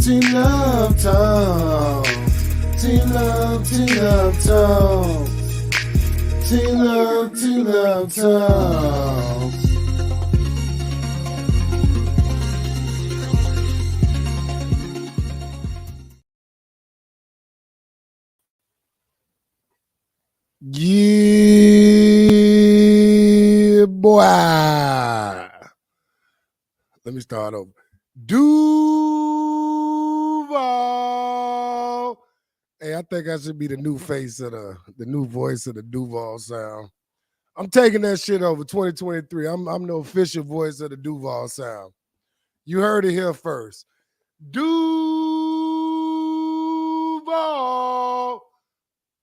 T-Love Talk. T-Love Talk. T-Love Talk. Yeah, boy. Let me start over. Duval. Hey, I think I should be the new face of the new voice of the Duval sound. I'm taking that shit over 2023. I'm the official voice of the Duval sound. You heard it here first. Duval.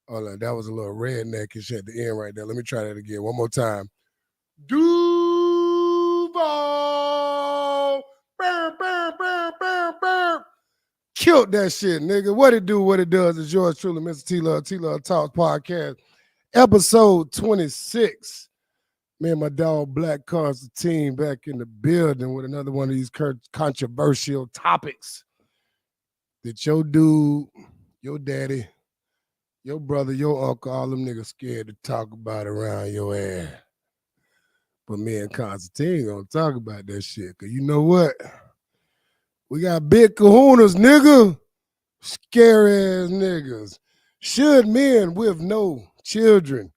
Hold on, that was a little redneckish at the end right there. Let me try that again. One more time. Duval. Burr, burr, burr, burr, burr. Killed that shit, nigga. What it do, what it does is yours truly, Mr. T-Love Talks Podcast, episode 26. Me and my dog Black Constantine back in the building with another one of these controversial topics that your dude, your daddy, your brother, your uncle, all them niggas scared to talk about around your ass. But me and Constantine gonna talk about that shit. Cause you know what? We got big kahunas, nigga. Scary ass niggas. Should men with no children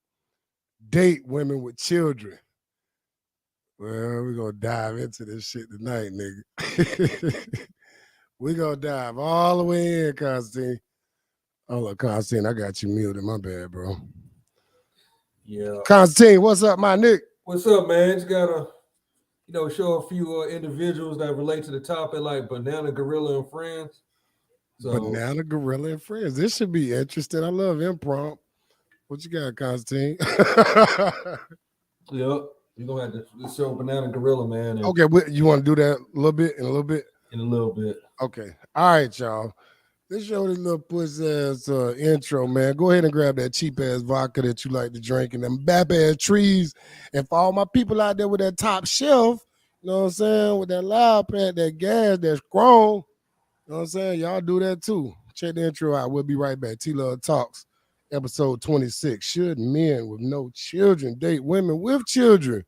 date women with children? Well, we're gonna dive into this shit tonight, nigga. We're gonna dive all the way in, Constantine. Hold on, Constantine, I got you muted. My bad, bro. Yeah. Constantine, what's up, my nigga? What's up, man? Just gotta, show a few individuals that relate to the topic, like Banana Gorilla and Friends. Banana Gorilla and Friends. This should be interesting. I love improv. What you got, Constantine? Yep. You're gonna have to show Banana Gorilla, man. Okay, you want to do that a little bit? In a little bit? In a little bit. Okay. All right, y'all. Let's show this little puss-ass intro, man. Go ahead and grab that cheap-ass vodka that you like to drink and them bap-ass trees. And for all my people out there with that top shelf, you know what I'm saying, with that loud pad, that gas, that strong, you know what I'm saying, y'all do that too. Check the intro out. We'll be right back. T-Love Talks, episode 26. Should men with no children date women with children?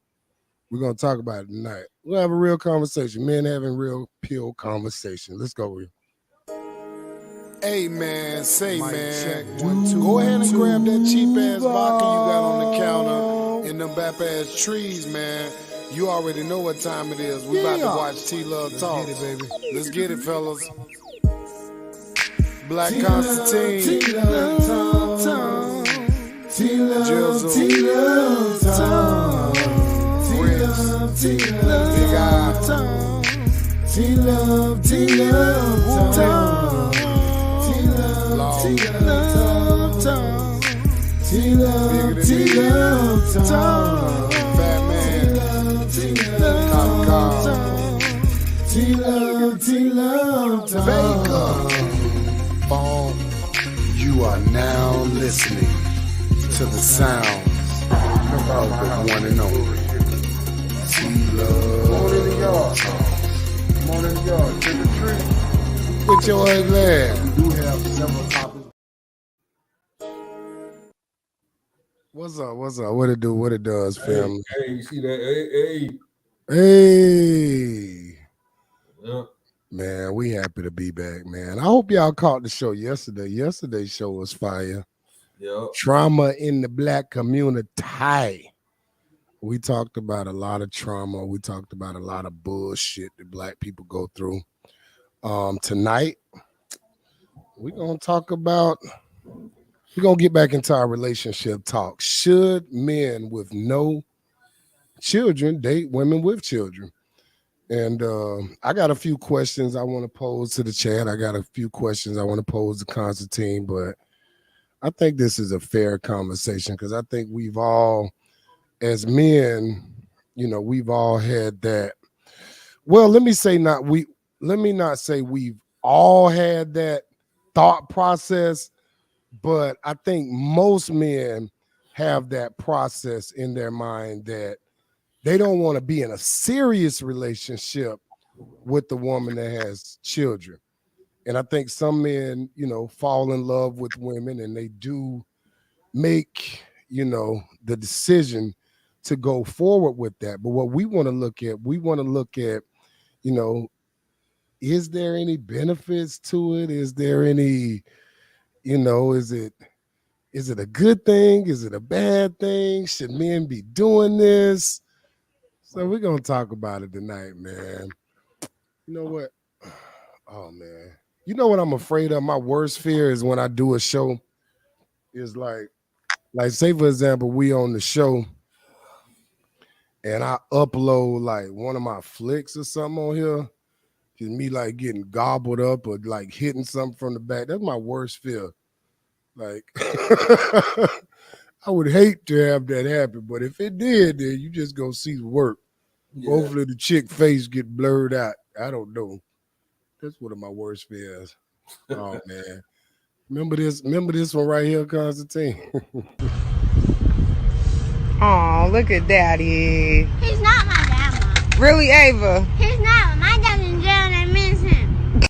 We're going to talk about it tonight. We'll have a real conversation. Men having real pill conversation. Let's go, Will. Hey, man, say, Mike, man, go ahead and grab that cheap-ass vodka you got on the counter and them bap-ass trees, man. You already know what time it is. We about to watch T-Love Talk. Let's get it, baby. Let's get it, fellas. Black Constantine. T-Love Talk. T-Love Talk. Prince. T-Love Big Eye. T-Love Talk. T-Love Talk. T-Love Talk. Batman. T-Love Talk. T-Love Talk. Phone. You are now listening to the sounds of the one and only T-Love Talk. Come on in the yard. Trick or treat. With your ugly ass. We do have several topics. What's up? What it do? What it does, family? Hey, you see that? Hey. Yep. Man, we happy to be back, man. I hope y'all caught the show yesterday. Yesterday's show was fire. Yep. Trauma in the black community. We talked about a lot of trauma. We talked about a lot of bullshit that black people go through. Tonight, we're going to get back into our relationship talk. Should men with no children date women with children? And I got a few questions I want to pose to the chat. I got a few questions I want to pose to Constantine, but I think this is a fair conversation because I think we've all, as men, we've all had that. Well, let me not say we've all had that thought process, but I think most men have that process in their mind that they don't want to be in a serious relationship with the woman that has children. And I think some men, fall in love with women and they do make, the decision to go forward with that. But what we want to look at, you know, is there any benefits to it? Is there any, is it a good thing? Is it a bad thing? Should men be doing this? So we're gonna talk about it tonight, man. You know what? Oh man. You know what I'm afraid of? My worst fear is when I do a show, is like say for example, we on the show and I upload like one of my flicks or something on here, just me like getting gobbled up or like hitting something from the back. That's my worst fear. Like I would hate to have that happen, but if it did, then you just gonna see the work. Yeah. Hopefully the chick face get blurred out. I don't know. That's one of my worst fears. Oh man. Remember this one right here, Constantine. Oh, look at Daddy. He's not my dad, Mom. Really, Ava? He's not. My dad's in jail and I miss him.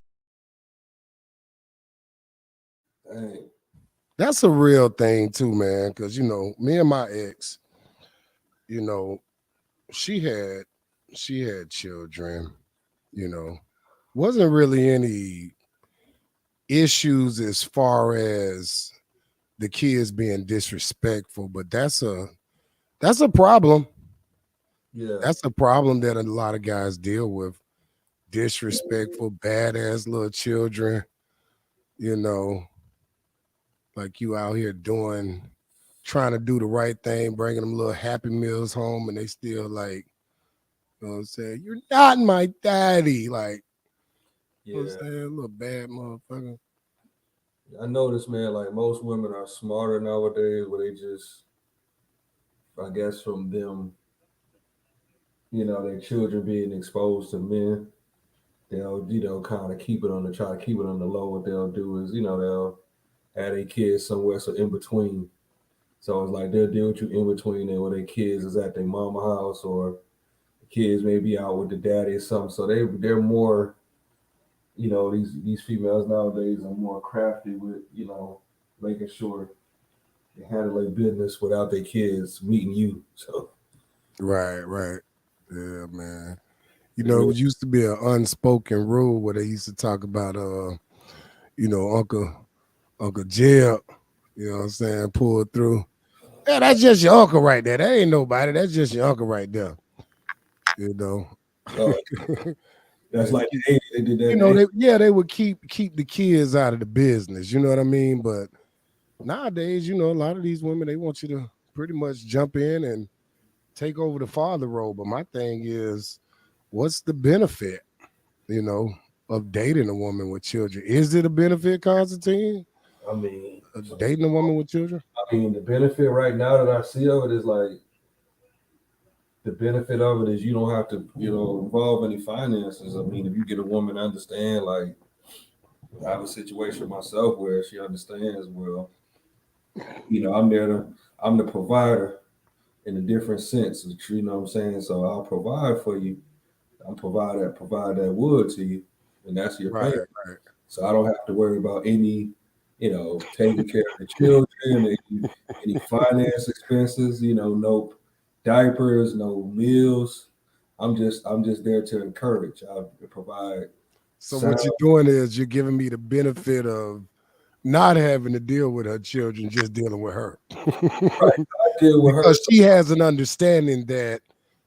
Dang. That's a real thing too, man. Cause me and my ex, you know, she had children, you know. Wasn't really any issues as far as the kids being disrespectful, but that's a problem. Yeah. That's a problem that a lot of guys deal with. Disrespectful, badass little children, you know, like you out here trying to do the right thing, bringing them little happy meals home, and they still like, you know what I'm saying? You're not my daddy. Like, you know what Yeah. I'm saying? Little bad motherfucker. I noticed, man, like most women are smarter nowadays where they just, I guess from them, their children being exposed to men, they'll, kind of try to keep it on the low. What they'll do is, they'll have their kids somewhere so in between. So it's like they'll deal with you in between there where their kids is at their mama house or the kids may be out with the daddy or something. So they're more, these females nowadays are more crafty with, making sure they handle their business without their kids meeting you. So Right. Yeah, man. they really, It used to be an unspoken rule where they used to talk about Uncle Jeb, you know what I'm saying, pulled through. Yeah, that's just your uncle right there. That ain't nobody. That's just your uncle right there. You know. uh, that's They like keep, the 80s. They did that in the 80s. they would keep the kids out of the business. You know what I mean? But nowadays, a lot of these women they want you to pretty much jump in and take over the father role. But my thing is, what's the benefit, you know, of dating a woman with children? Is it a benefit, Constantine? I mean, Dating a woman with children? the benefit right now that I see of it is like the benefit of it is you don't have to, involve any finances. I mean, if you get a woman to understand, like I have a situation myself where she understands, well, I'm the provider in a different sense. You know what I'm saying? So I'll provide for you. I'm provide that wood to you, and that's your Right, payment. right. So I don't have to worry about any, taking care of the children, any finance expenses, no diapers, no meals. I'm just there to encourage. I provide So sound what you're doing is you're giving me the benefit of not having to deal with her children, just dealing with her. right. I deal with her Because she has an understanding that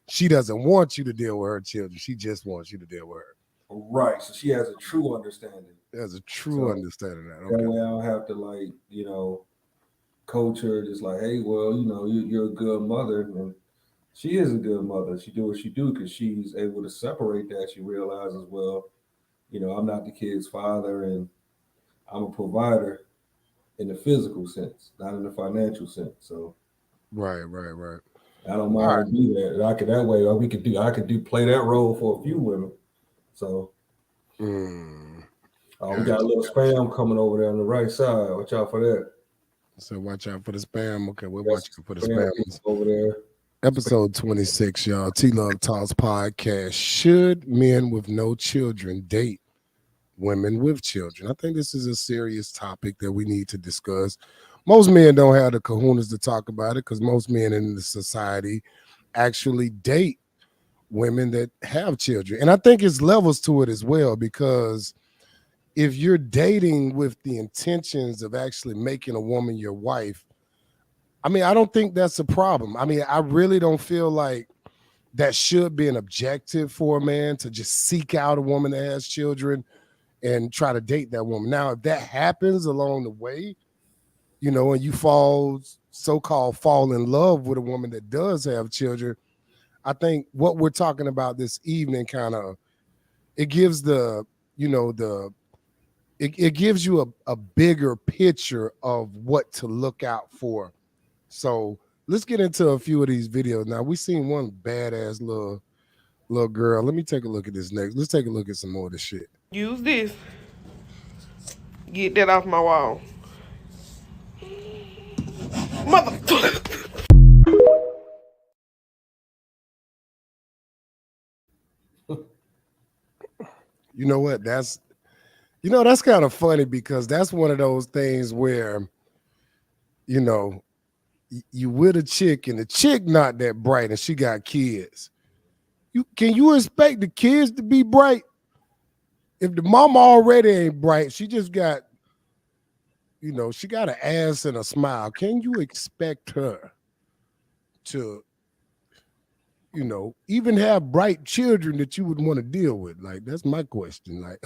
she doesn't want you to deal with her children. She just wants you to deal with her. right. So she has a true understanding. There's a true So understanding of that. that Okay. way I don't have to like, coach her just like, hey, well, you're a good mother. And she is a good mother. She do what she do because she's able to separate that. She realizes, well, I'm not the kid's father and I'm a provider in the physical sense, not in the financial sense. So Right. I don't All mind right. to do that. And I could that way I could do play that role for a few women. So Mm, we got a gotcha. little spam coming over there on the right side. Watch out for that. So watch out for the spam. Okay, we're We got watching for the some spam people spammers. over there. Episode 26, y'all. T Love Talks podcast. Should men with no children date women with children. I think this is a serious topic that we need to discuss. Most men don't have the kahunas to talk about it because most men in the society actually date women that have children. And I think it's levels to it as well, because if you're dating with the intentions of actually making a woman your wife, I mean, I don't think that's a problem. I mean, I really don't feel like that should be an objective for a man to just seek out a woman that has children and try to date that woman. Now, if that happens along the way, you know, and you so-called fall in love with a woman that does have children, I think what we're talking about this evening it gives it gives you a bigger picture of what to look out for. So let's get into a few of these videos. Now, we seen one badass little girl. Let me take a look at this next. Let's take a look at some more of this shit. Use this. Get that off my wall. Motherfucker. You know what? That's kind of funny, because that's one of those things where, you know, you with a chick and the chick not that bright and she got kids. Can you expect the kids to be bright? If the mama already ain't bright, she just got, you know, she got an ass and a smile. Can you expect her to, you know, even have bright children that you would want to deal with? Like, that's my question. Like,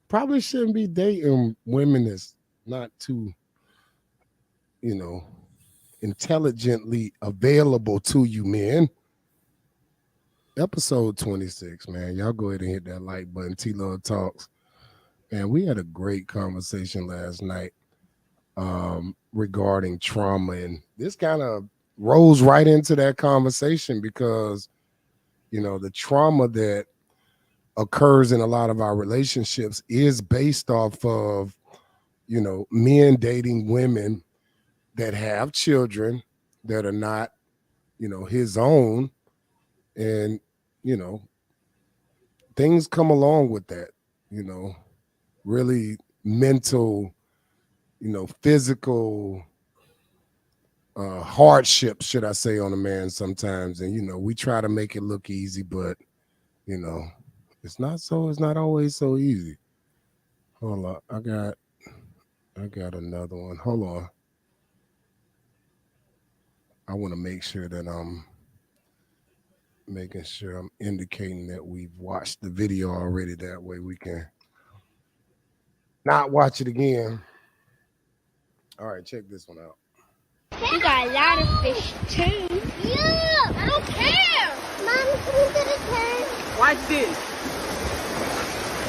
probably shouldn't be dating women that's not too, you know, intelligently available to you, men. Episode 26, man. Y'all go ahead and hit that like button. T-Love Talks. And we had a great conversation last night regarding trauma. And this kind of rolls right into that conversation because, you know, the trauma that occurs in a lot of our relationships is based off of, you know, men dating women that have children that are not, you know, his own. And, you know, things come along with that, you know, really mental, you know, physical hardships, should I say, on a man sometimes. And, you know, we try to make it look easy, but, you know, it's not always so easy. Hold on. I got another one. Hold on. I want to make sure that I'm making sure I'm indicating that we've watched the video already. That way we can not watch it again. All right, check this one out. You got a lot of fish too. Yeah, I don't care. Mom, can you get a turn? Watch this.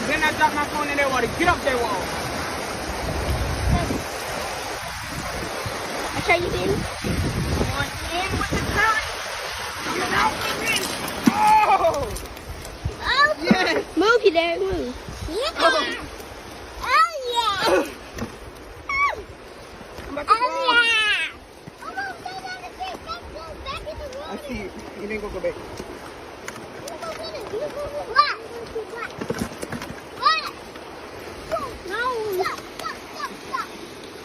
Then I drop my phone in that water. Get up that wall. I show you this. Going in with the current. Coming out with me. Oh! Oh, Yes. move, you dare move. Yeah. Oh. Oh, yeah. I'm about to Oh, fall. yeah. Come on, stay down the fish. Let's go back in the I water. see you. You didn't go back. You go get it. You go get it. What? What? No. Stop.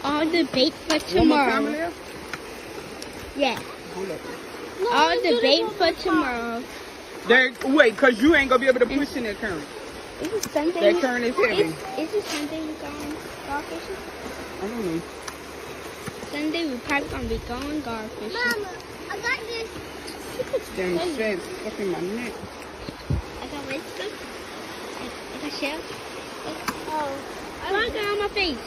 All the bait for One more time, tomorrow. Leah? Yeah. Hold up. All the bait for tomorrow. There, wait, because you ain't going to be able to push in that current. Is it Sunday? That current is heavy. Is it Sunday we going gar fishing? I don't know. Sunday we probably gonna be going gar fishing. Mama, I got this. Damn shit, stuck in my neck. I got red stuff. I got shells. Oh. I got on my face.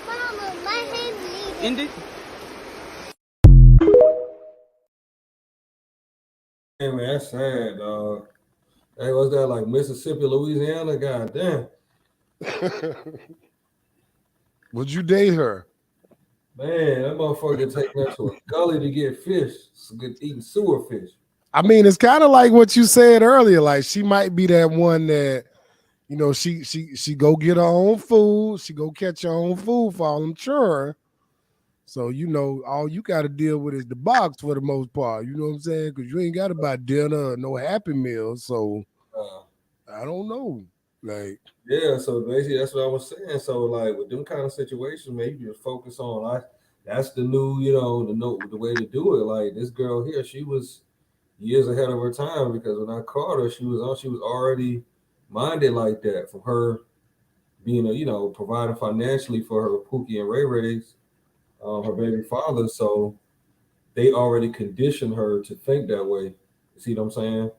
Mama, my hand's bleeding. End it? Hey man, that's sad, dog. Hey, what's that, like Mississippi, Louisiana? God damn. Would you date her? Man, that motherfucker taking us to a gully to get fish, eating sewer fish. I mean, it's kind of like what you said earlier. Like, she might be that one that, you know, she go get her own food. She go catch her own food for all them children. So all you got to deal with is the box for the most part. You know what I'm saying? Because you ain't got to buy dinner or no Happy Meal. So Uh, I don't know. Like, yeah, so basically that's what I was saying. So like with them kind of situations, maybe you just focus on like that's the new, the way to do it. Like this girl here, she was years ahead of her time because when I called her, she was already minded like that from her being providing financially for her Pookie and Ray Ray's, her baby father. So they already conditioned her to think that way. You see what I'm saying?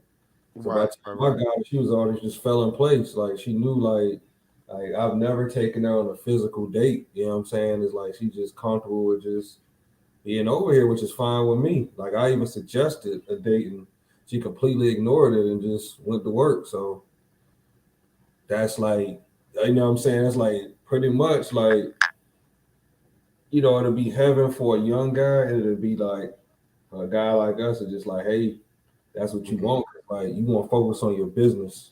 So by right, the right, time I right. got her, she was already just fell in place. Like she knew like I've never taken her on a physical date. You know what I'm saying? It's like she's just comfortable with just being over here, which is fine with me. Like I even suggested a date and she completely ignored it and just went to work. So that's like what I'm saying? It's like pretty much like, it'll be heaven for a young guy and it'll be like a guy like us is just like, hey, that's what you Mhm. want. Like you want to focus on your business.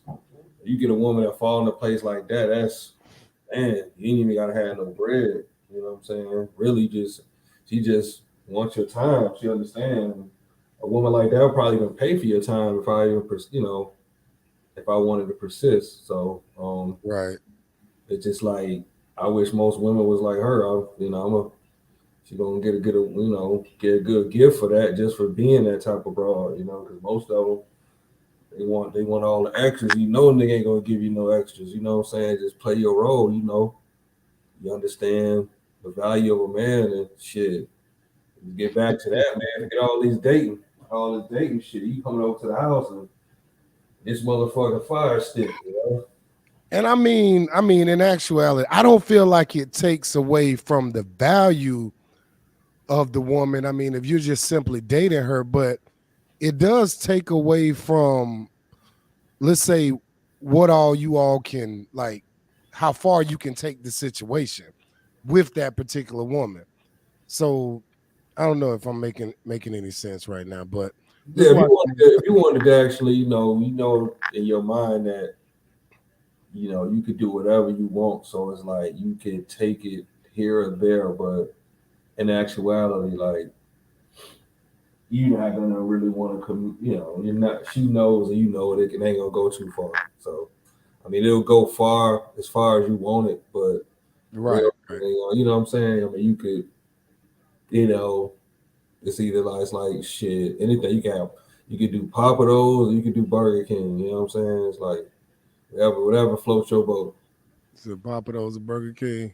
You get a woman that fall into place like that, that's man, you ain't even gotta have no bread. You know what I'm saying? Really just she just wants your time. She understands. A woman like that will probably gonna pay for your time if I even if I wanted to persist. So Right. it's just like I wish most women was like her. I'm a she gonna get a good gift for that just for being that type of broad. Because most of them they want all the extras. Nigga ain't gonna give you no extras. You know what I'm saying? Just play your role. You understand the value of a man and shit. Get back to that, man. Forget all this dating shit. You coming over to the house and this motherfucking fire stick. And I mean, in actuality, I don't feel like it takes away from the value of the woman. I mean, if you're just simply dating her, but it does take away from, let's say, what all you all can like, how far you can take the situation with that particular woman. So I don't know if I'm making any sense right now, but let's Yeah, watch this. if you wanted to actually, in your mind that you could do whatever you want. So it's like you could take it here or there, but in actuality, like you're not gonna really want to come. You're not. She knows, and you know it ain't gonna go too far. So I mean, it'll go far as you want it, but Right, real, right. you know what I'm saying? I mean, you could, you know, it's either like it's like shit, anything you can have. You could do Papa Do's, or you could do Burger King. You know what I'm saying? It's like whatever floats your boat. So Papa Do's a Burger King.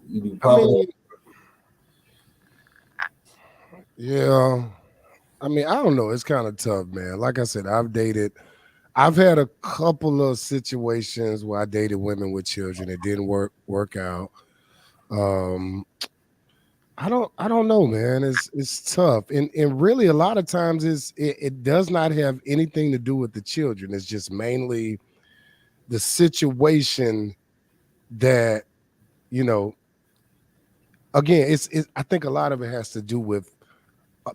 You do I Papa mean, yeah. I mean, I don't know. It's kind of tough, man. Like I said, I've had a couple of situations where I dated women with children. It didn't work out. Um, I don't know, man. It's tough, and really a lot of times it does not have anything to do with the children. It's just mainly the situation that you know. Again, I think a lot of it has to do with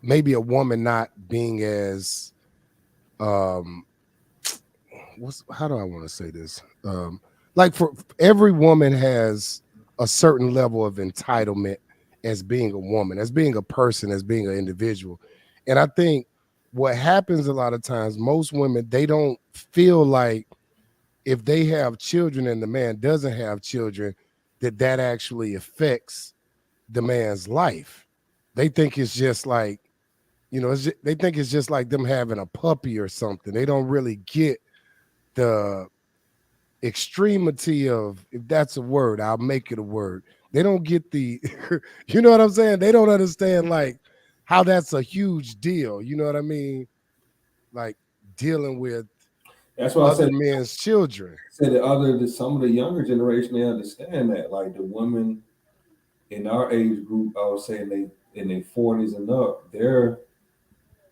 maybe a woman not being as um what's how do I want to say this? Like for every woman has a certain level of entitlement as being a woman, as being a person, as being an individual. And I think what happens a lot of times, most women, they don't feel like if they have children and the man doesn't have children, that actually affects the man's life. They think it's just like, they think it's just like them having a puppy or something. They don't really get the extremity of, if that's a word, I'll make it a word. They don't get the you know what I'm saying? They don't understand like how that's a huge deal. You know what I mean? Like dealing with That's why I other men's children. said some of the younger generation they understand that. Like the women in our age group, I was saying they in their 40s and up, they're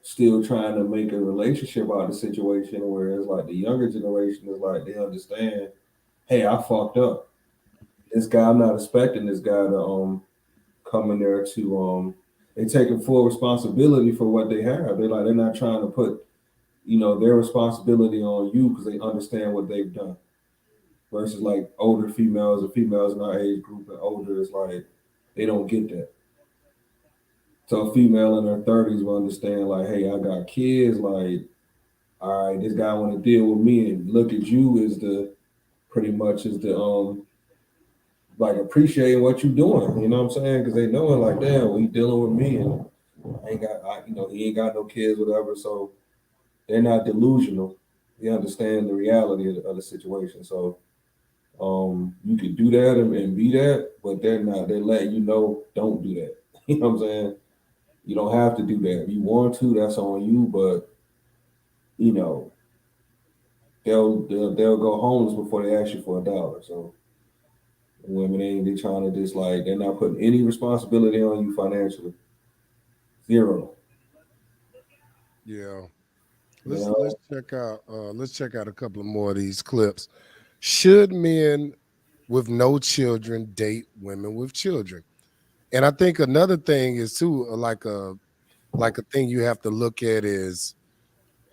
still trying to make a relationship out of the situation. Whereas like the younger generation is like they understand, hey, I fucked up. This guy, I'm not expecting this guy to come in there to they taking full responsibility for what they have. They're not trying to put their responsibility on you because they understand what they've done. Versus like older females or females in our age group and older is like they don't get that. So a female in her 30s will understand, like, hey, I got kids, like, all right, this guy want to deal with me and look at you as the pretty much as the like appreciating what you doing. You know what I'm saying? Because they know it like, damn, well, he dealing with me and I ain't got, he ain't got no kids, whatever. So they're not delusional. They understand the reality of the situation. So you can do that and be that, but they're not. They're letting you know, don't do that. You know what I'm saying? You don't have to do that. If you want to, that's on you. But you know, they'll go homeless before they ask you for $1. So women ain't they trying to just like they're not putting any responsibility on you financially. Zero. Yeah. You Let's know? let's check out let's check out a couple of more of these clips. Should men with no children date women with children? And I think another thing is too like a thing you have to look at is,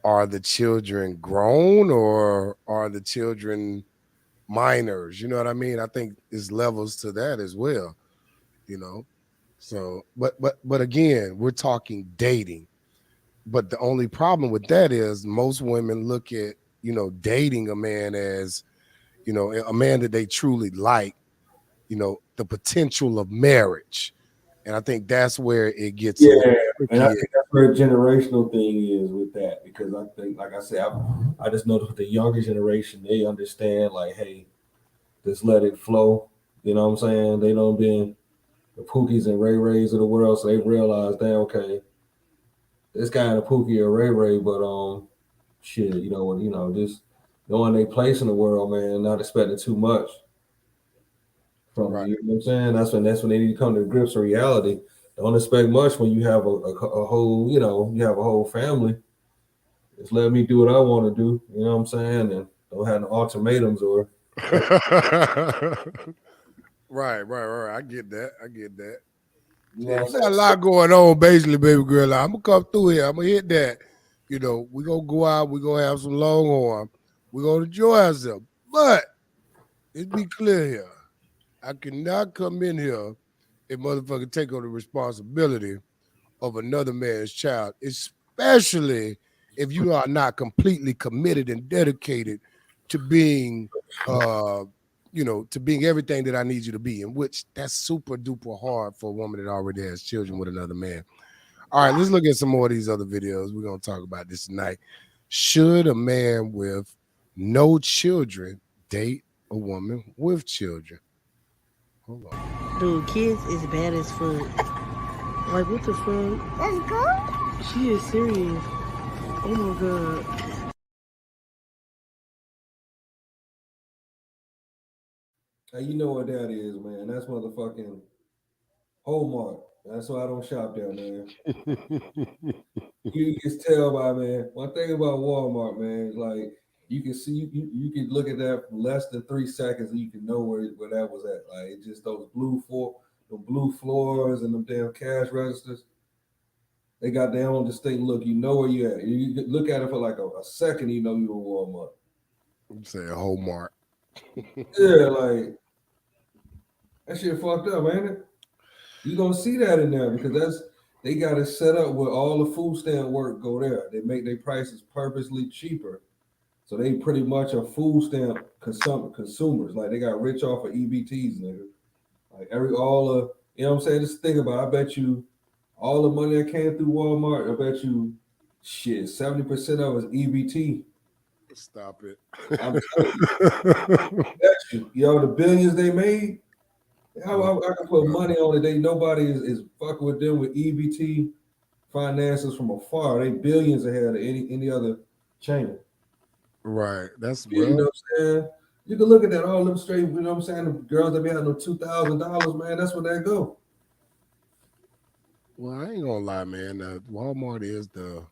are the children grown or are the children minors? You know what I mean? I think there's levels to that as well, you know. So but again, we're talking dating. But the only problem with that is most women look at, dating a man as, a man that they truly like, the potential of marriage. And I think that's where it gets a little Yeah, and I tricky. think that's where a generational thing is with that because I think, like I said, I just know that the younger generation they understand like, hey, just let it flow. You know what I'm saying? They don't been the Pookies and Ray Rays of the world, so they realize, damn, okay, this guy and a Pookie or Ray Ray, but shit, just knowing their place in the world, man, not expecting too much from Right. you. You know what I'm saying? That's when they need to come to grips with reality. Don't expect much when you have a whole, you have a whole family. Just let me do what I want to do. You know what I'm saying? And don't have no ultimatums or Right. I get that. I get that. you know Shit, what I'm we saying? got a lot going on, basically, baby girl. I'm gonna come through here. I'm gonna hit that. We're gonna go out, we're gonna have some longhorn, we're gonna enjoy ourselves. But let's be clear here. I cannot come in here and motherfucker take on the responsibility of another man's child, especially if you are not completely committed and dedicated to being uh to being everything that I need you to be, in which that's super duper hard for a woman that already has children with another man. All right, let's look at some more of these other videos. We're gonna talk about this tonight. Should a man with no children date a woman with children? Hold on. Dude, kids is bad as fuck. Like, what the fuck? Let's go. She is serious. Oh my god. Hey, you know what that is, man. That's motherfucking Hallmark. That's why I don't shop there, man. You can tell by man. One thing about Walmart, man, is like you can see you can look at that for less than 3 seconds and you can know where that was at. Like it just those the blue floors and them damn cash registers. They got their own distinct look. You know where you at. You look at it for like a second, you know you in Walmart. I'm saying Hallmark. Yeah, like that shit fucked up, ain't it? You gonna see that in there because they got it set up where all the food stand work go there. They make their prices purposely cheaper. So they pretty much are food stamp consumers. Like they got rich off of EBTs, nigga. Like all the you know what I'm saying? Just think about it. I bet you all the money that came through Walmart, I bet you shit, 70% of it is EBT. Stop it. I'm telling you, bet you. The billions they made, I can put money on it. Nobody is fucking with them with EBT finances from afar. They billions ahead of any other chain. Right. That's You know well. what I'm saying? You can look at that, all them straight, you know what I'm saying? The girls that be having no $2,000, man, that's where they go. Well, I ain't gonna lie, man. Walmart is the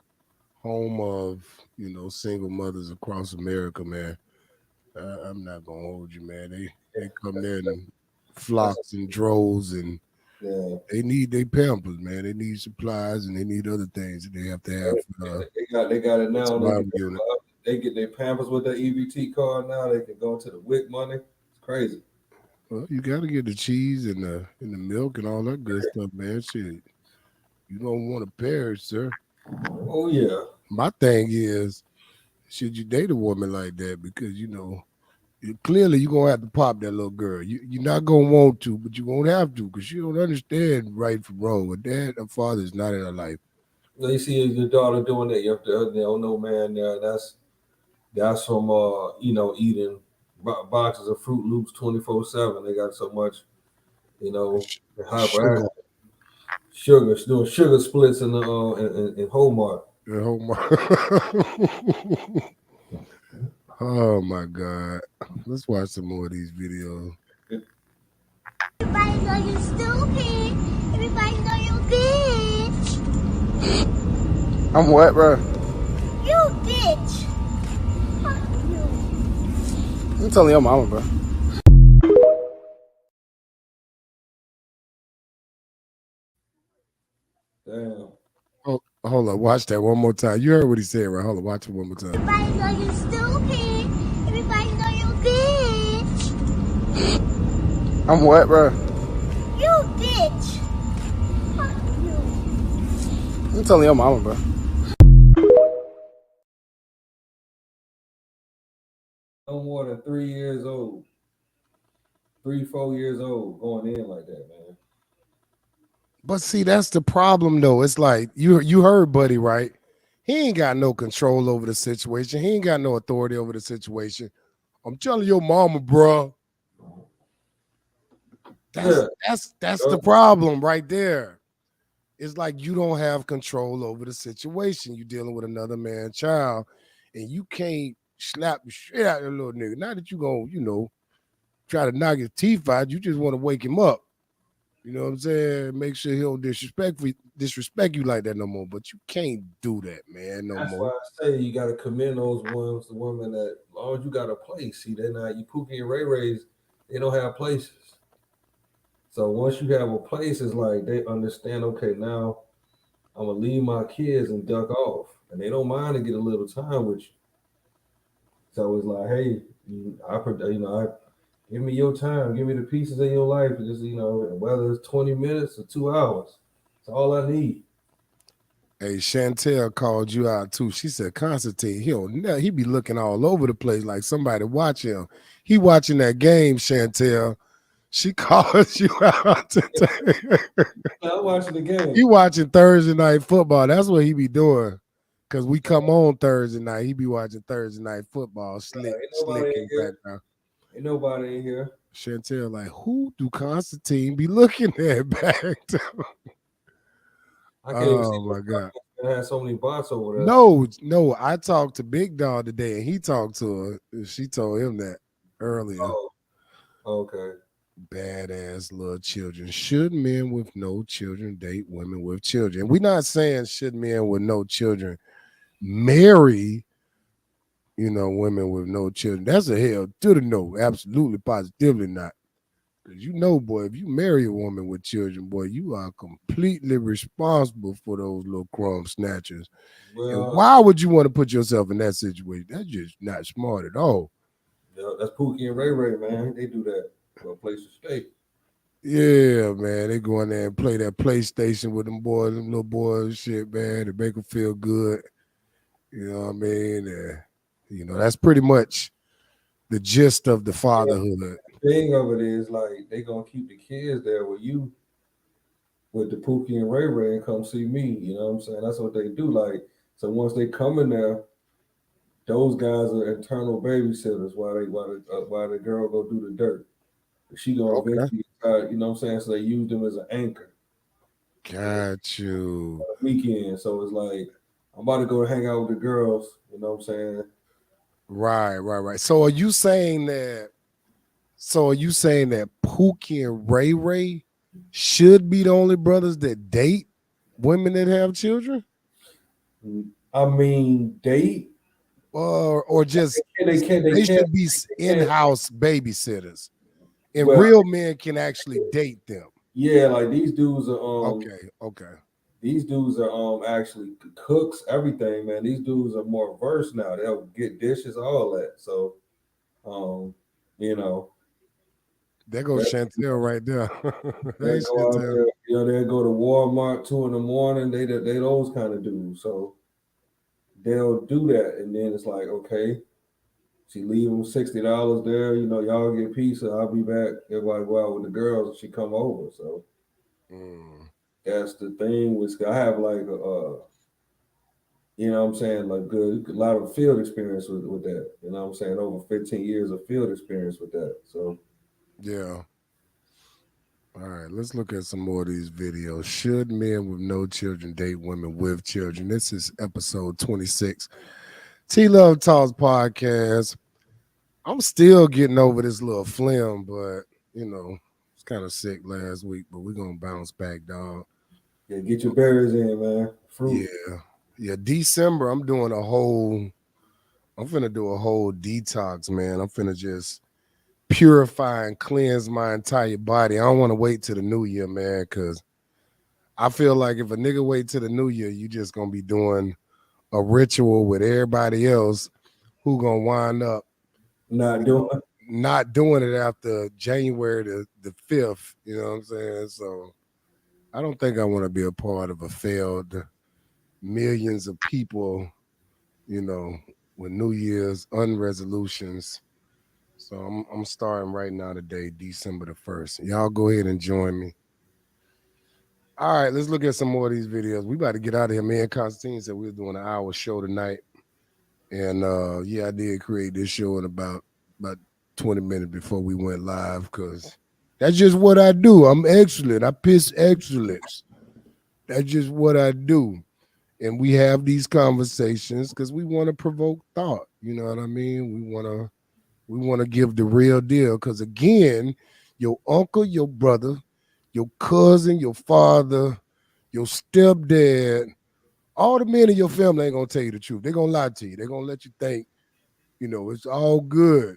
home of single mothers across America, man. I'm not gonna hold you, man. They come there in That's flocks and droves, and yeah. they need their pampers, man. They need supplies, and they need other things that they have to have for They got it the now. survival unit. They get their Pampers with their EBT card now. They can go to the WIC money. It's crazy. Well, you got to get the cheese and the milk and all that good stuff, man. Shit, You don't want to perish, sir. Oh yeah. My thing is, should you date a woman like that? Because clearly you're gonna have to pop that little girl. You're not gonna want to, but you're gonna have to because you don't understand right from wrong. A dad, a father is not in her life. Now you see your daughter doing that. You have to, no man, that's from eating boxes of Fruit Loops 24/7. They got so much, Sugar, hyperactive sugar, doing sugar splits in the in Hallmark. the whole Oh my God. Let's watch some more of these videos. Everybody know you stupid. Everybody know you bitch. I'm what, bro? You bitch. Fuck you. I'm telling your mama, bro. Damn. Oh, hold on, watch that one more time. You heard what he said, right? Hold on, watch it one more time. Everybody know you stupid. Everybody know you bitch. I'm what, bro? You bitch. Fuck you. I'm telling your mama, bro. No more than 3 years old, 3, 4 years old, going in like that, man. But see, that's the problem though. It's like you heard Buddy, right? He ain't got no control over the situation. He ain't got no authority over the situation. I'm telling your mama, bro. Yeah. That's the problem right there. It's like you don't have control over the situation. You're dealing with another man's child, and you can't slap the shit out of the little nigga. Not that you gonna, try to knock his teeth out. You just want to wake him up. You know what I'm saying? Make sure he don't disrespect you like that no more. But you can't do that, man, no That's more. why I say you got to commend those ones, the women that, as long as you got a place. See, they're not, you Pookie and Ray Rays, they don't have places. So once you have a place, it's like they understand, okay, now I'm going to leave my kids and duck off. And they don't mind to get a little time with you. So it's like, hey, I give me your time, give me the pieces of your life, and just whether it's 20 minutes or 2 hours, it's all I need. Hey, Chantel called you out too. She said Constantine, he be looking all over the place like somebody watch him. He watching that game, Chantel. She calls you out today. I'm watching the game. He watching Thursday night football. That's what he be doing. Cause we come on Thursday night. He be watching Thursday night football. Slick, Ain't slick nobody in in the here. background. Ain't nobody in here. Chantel, like, who do Constantine be looking at back to? I can't even see Oh my God. I had so many bots over there. No. I talked to Big Dog today and he talked to her. She told him that earlier. Oh, okay. Badass little children. Should men with no children date women with children? We're not saying should men with no children marry, women with no children. That's a hell to the no. Absolutely, positively not. Because boy, if you marry a woman with children, boy, you are completely responsible for those little crumb snatchers. And Well, why would you want to put yourself in that situation? That's just not smart at all. yeah, that's Pookie and Ray Ray, man. They do that for a place to stay. Yeah, man, they go in there and play that PlayStation with them boys, them little boys and shit, man, to make them feel good. You know what I mean? That's pretty much the gist of the fatherhood. The thing of it is, like, they gonna keep the kids there with you, with the Pookie and Ray Ray, and come see me. You know what I'm saying? That's what they do. Like, so once they come in there, those guys are internal babysitters while the girl go do the dirt. She gonna Okay. eventually, you know what I'm saying? So they use them as an anchor Got you. on the weekend. So it's like, I'm about to go hang out with the girls. You know what I'm saying? Right. So are you saying that Pookie and Ray Ray should be the only brothers that date women that have children? I mean, date. Or just They can't. They they can't. should be They can't. in-house babysitters. And Well, real men can actually date them. yeah, like these dudes are Okay. these dudes are actually cooks, everything, man. These dudes are more versed now. They'll get dishes, all that. So you know, There goes they Chantel right there. they'll Hey, go out Chantel. there, You know, they'll go to Walmart 2 in the morning. They those kind of dudes. So they'll do that, and then it's like, okay, she leave them $60 there. You know, y'all get pizza. I'll be back. Everybody go out with the girls, and she come over. So that's the thing. Which I have like you know what I'm saying, like a lot of field experience with that. You know what I'm saying, over 15 years of field experience with that. So Yeah. All right, let's look at some more of these videos. Should men with no children date women with children? This is episode 26. T Love Talks podcast. I'm still getting over this little phlegm, but you know, it's kind of sick last week, but we're gonna bounce back, dog. yeah, get your berries in, man. Fruit. Yeah. December, I'm finna do a whole detox, man. I'm finna just purify and cleanse my entire body. I don't want to wait till the new year, man, because I feel like if a nigga wait till the new year, you just gonna be doing a ritual with everybody else who gonna wind up Not doing. not doing it after January the 5th. You know what I'm saying? So I don't think I want to be a part of a failed millions of people, you know, with New Year's unresolutions. So I'm starting right now today, December the 1st. Y'all go ahead and join me. All right, let's look at some more of these videos. We about to get out of here. Me and Constantine said we were doing an hour show tonight. And yeah, I did create this show in about 20 minutes before we went live because that's just what I do. I'm excellent. I piss excellence. That's just what I do. And we have these conversations because we want to provoke thought. You know what I mean? We want to give the real deal. Because again, your uncle, your brother, your cousin, your father, your stepdad, all the men in your family ain't gonna tell you the truth. They're gonna lie to you. They're gonna let you think, you know, it's all good.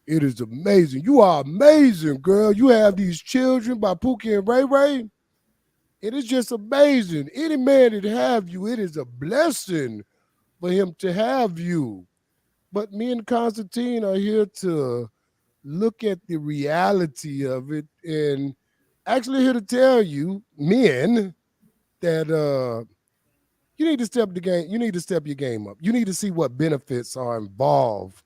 It is amazing. You are amazing, girl. You have these children by Pookie and Ray Ray. It is just amazing. Any man that have you, it is a blessing for him to have you. But me and Constantine are here to look at the reality of it and actually here to tell you, men, that you need to step the game. You need to step your game up. You need to see what benefits are involved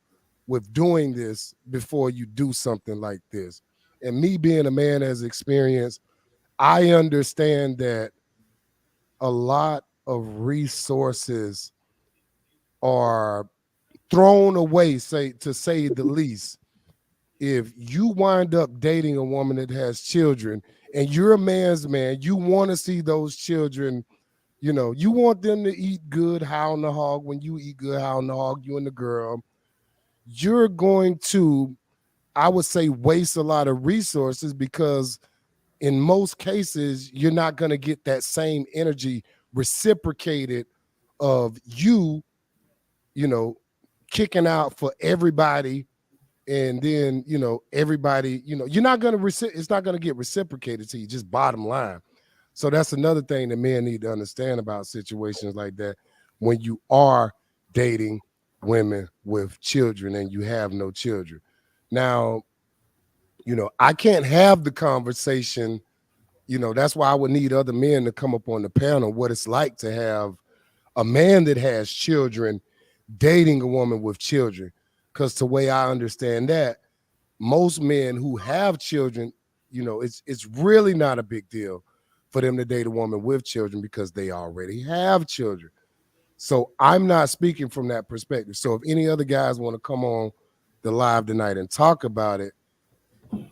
with doing this before you do something like this. And me being a man as experienced, I understand that a lot of resources are thrown away, to say the least. If you wind up dating a woman that has children and you're a man's man, you want to see those children, you know, you want them to eat good, hound the hog. When you eat good, hound the hog, you and the girl, you're going to, I would say, waste a lot of resources because in most cases, you're not going to get that same energy reciprocated of you know, kicking out for everybody. And then, you know, everybody, you know, you're not going to, it's not going to get reciprocated to you, just bottom line. So that's another thing that men need to understand about situations like that. When you are dating women with children and you have no children. Now, you know, I can't have the conversation, you know, that's why I would need other men to come up on the panel, what it's like to have a man that has children dating a woman with children. Because the way I understand that, most men who have children, you know, it's really not a big deal for them to date a woman with children because they already have children. So I'm not speaking from that perspective. So if any other guys want to come on the live tonight and talk about it,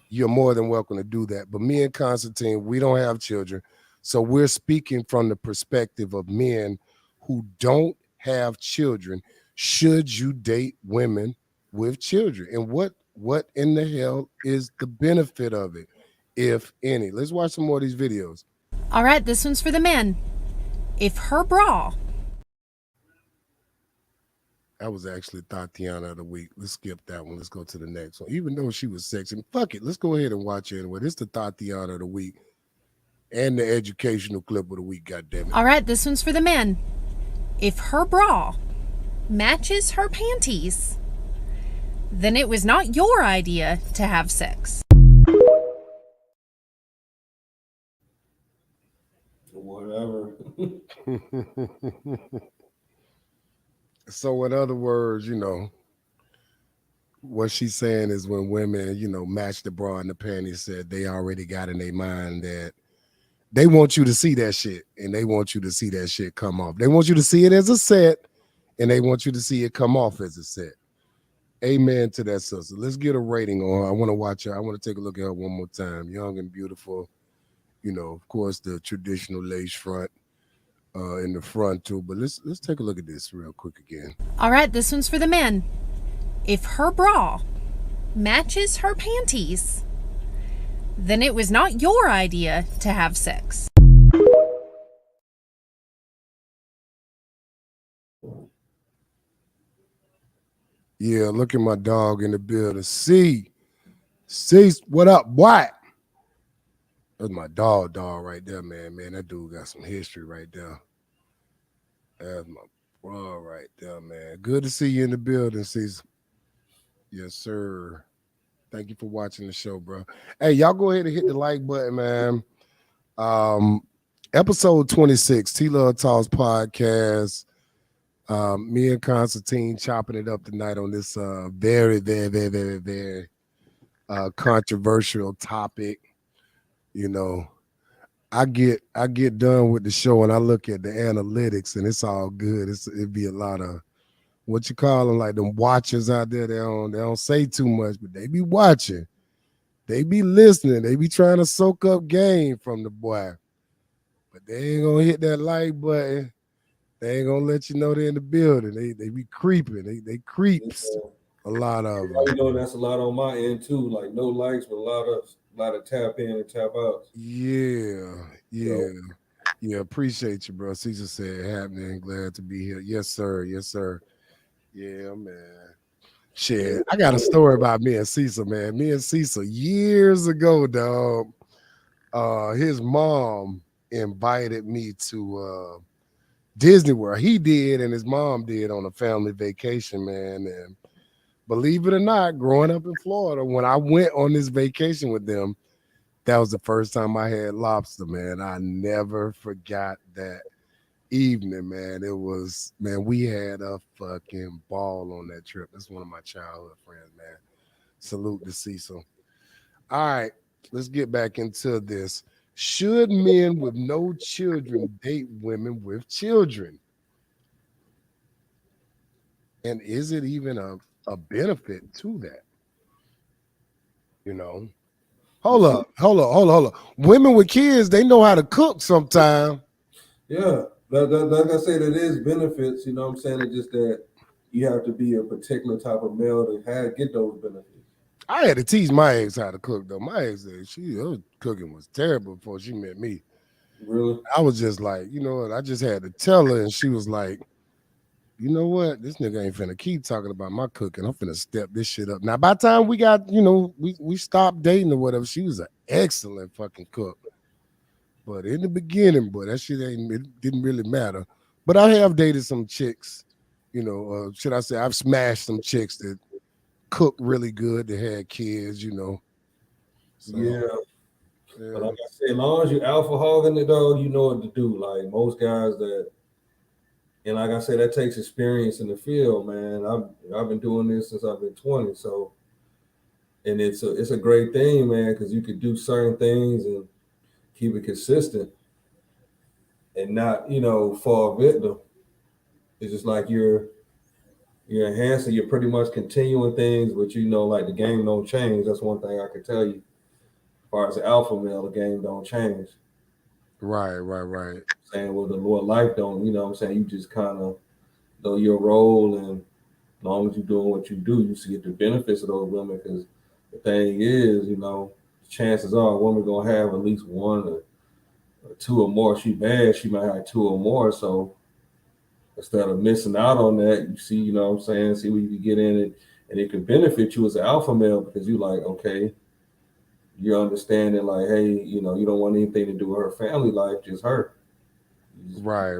you're more than welcome to do that. But me and Constantine, we don't have children. So we're speaking from the perspective of men who don't have children. Should you date women with children? And what in the hell is the benefit of it, if any? Let's watch some more of these videos. All right, this one's for the men. If her bra... That was actually Tatiana of the week. Let's skip that one. Let's go to the next one. Even though she was sexy, fuck it. Let's go ahead and watch it anyway. This is the Tatiana of the week and the educational clip of the week, goddammit. All right, this one's for the men. If her bra matches her panties, then it was not your idea to have sex. whatever. So, in other words, what she's saying is when women, match the bra and the panties, said they already got in their mind that they want you to see that shit and they want you to see that shit come off. They want you to see it as a set and they want you to see it come off as a set. Amen to that, sister. Let's get a rating on her. I want to watch her. I want to take a look at her one more time. Young and beautiful. Of course, the traditional lace front in the front too. But let's take a look at this real quick again. All right, this one's for the men. If her bra matches her panties, then it was not your idea to have sex. Yeah, look at my dog in the building. See, what up, boy? That's my dog right there, man. Man, that dude got some history right there. That's my bro right there, man. Good to see you in the building, Caesar. Yes, sir. Thank you for watching the show, bro. Hey, y'all go ahead and hit the like button, man. Um, episode 26, T Love Talks podcast. Me and Constantine chopping it up tonight on this very, very, very, very, very controversial topic. I get done with the show and I look at the analytics and it's all good. It'd be a lot of what you call them, like them watchers out there. They don't say too much, but they be watching. They be listening. They be trying to soak up game from the boy. But they ain't gonna hit that like button. They ain't gonna let you know they're in the building. They be creeping. They creeps. Yeah. A lot of them. That's a lot on my end too. Like no likes, but a lot of tap in and tap outs. Yeah. Yeah, appreciate you, bro. Caesar said happening. Glad to be here. Yes, sir. Yes, sir. Yeah, man. Shit. I got a story about me and Caesar, man. Me and Caesar years ago, dog. His mom invited me to Disney World. He did, and his mom did on a family vacation, man. And believe it or not, growing up in Florida, when I went on this vacation with them, that was the first time I had lobster, man. I never forgot that evening, man. We had a fucking ball on that trip. That's one of my childhood friends, man. Salute to Cecil. All right, let's get back into this. Should men with no children date women with children? And is it even a benefit to that? Hold up. Women with kids, they know how to cook sometimes. Yeah, like I said, it is benefits. You know what I'm saying? It's just that you have to be a particular type of male to get those benefits. I had to teach my ex how to cook, though. My ex, her cooking was terrible before she met me. Really? I was just like, you know what? I just had to tell her, and she was like, you know what? This nigga ain't finna keep talking about my cooking. I'm finna step this shit up. Now, by the time we got, we stopped dating or whatever, she was an excellent fucking cook. But in the beginning, boy, that shit it didn't really matter. But I have dated some chicks, should I say I've smashed some chicks that cook really good, that had kids, So, yeah. But like I said, as long as you alpha hogging it though, you know what to do. Like most guys and like I said, that takes experience in the field, man. I've been doing this since I've been 20, so and it's a great thing, man, because you could do certain things and keep it consistent and not, fall victim. It's just like you're enhancing, you're pretty much continuing things, but like the game don't change. That's one thing I can tell you. As far as the alpha male, the game don't change. Right. Saying, well, the Lord life don't, what I'm saying? You just kind of know your role, and as long as you're doing what you do, you see the benefits of those women. Because the thing is, chances are a woman gonna have at least one or two or more. She bad, she might have two or more. So instead of missing out on that, you see, what I'm saying, see where you can get in it, and it could benefit you as an alpha male because you like, okay, you're understanding like, hey, you don't want anything to do with her family life, just her. Right.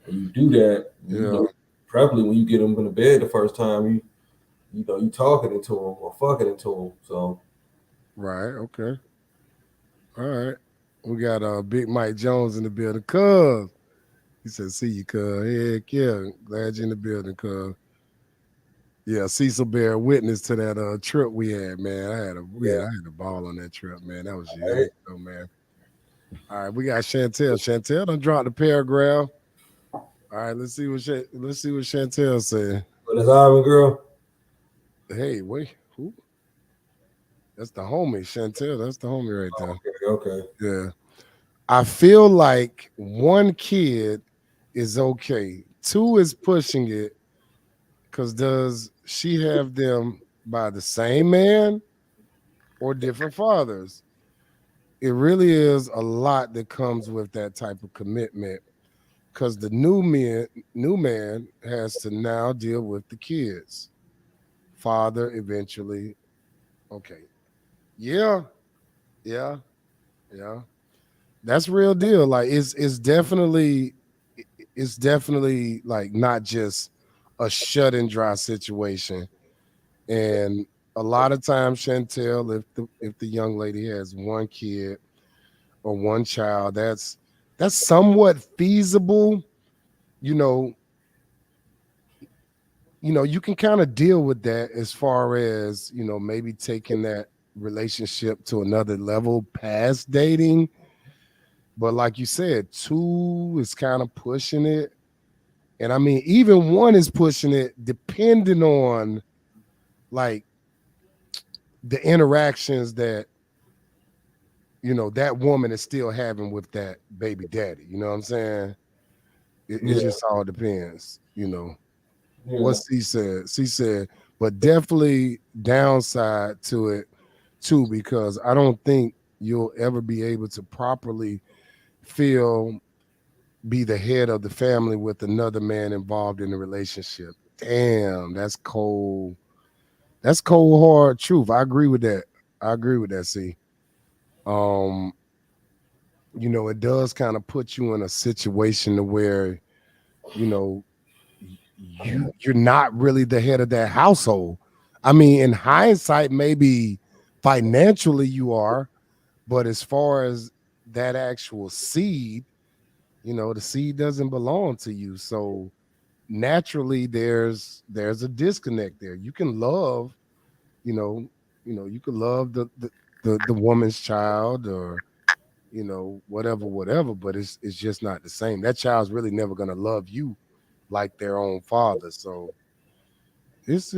And you do that, probably when you get them in the bed the first time, you talking it to them or fucking it to them. So, right, okay, all right. We got Big Mike Jones in the building. Cuz he said, "See you, cuz. Heck yeah, glad you in the building, cuz." Yeah, Cecil Bear witness to that trip we had, man. I had a ball on that trip, man. That was All right. years ago, man. All right, we got Chantel. Chantel done dropped the paragraph. All right, let's see what Chantel said. But it's Ivan girl. Hey, wait, who? That's the homie, Chantel. That's the homie right there. Okay, okay. Yeah. I feel like one kid is okay. Two is pushing it because does she have them by the same man or different fathers? It really is a lot that comes with that type of commitment because the new man has to now deal with the kids. Father eventually. Okay. Yeah, yeah, yeah. That's real deal. Like it's definitely like not just a shut and dry situation. And a lot of times, Chantel, if the young lady has one kid or one child, that's somewhat feasible. You know, you can kind of deal with that as far as maybe taking that relationship to another level past dating. But like you said, two is kind of pushing it. And I mean, even one is pushing it depending on like the interactions that that woman is still having with that baby daddy. You know what I'm saying? It Yeah, just all depends. What yeah. she said, but definitely downside to it too, because I don't think you'll ever be able to properly feel be the head of the family with another man involved in the relationship. Damn, that's cold. That's cold hard truth. I agree with that. I agree with that. See, um, it does kind of put you in a situation to where you know you're not really the head of that household. I mean, in hindsight, maybe financially you are, but as far as that actual seed, the seed doesn't belong to you. So naturally there's a disconnect there. You can love, you know, you can love the woman's child or whatever, but it's just not the same. That child's really never gonna love you like their own father. So I it's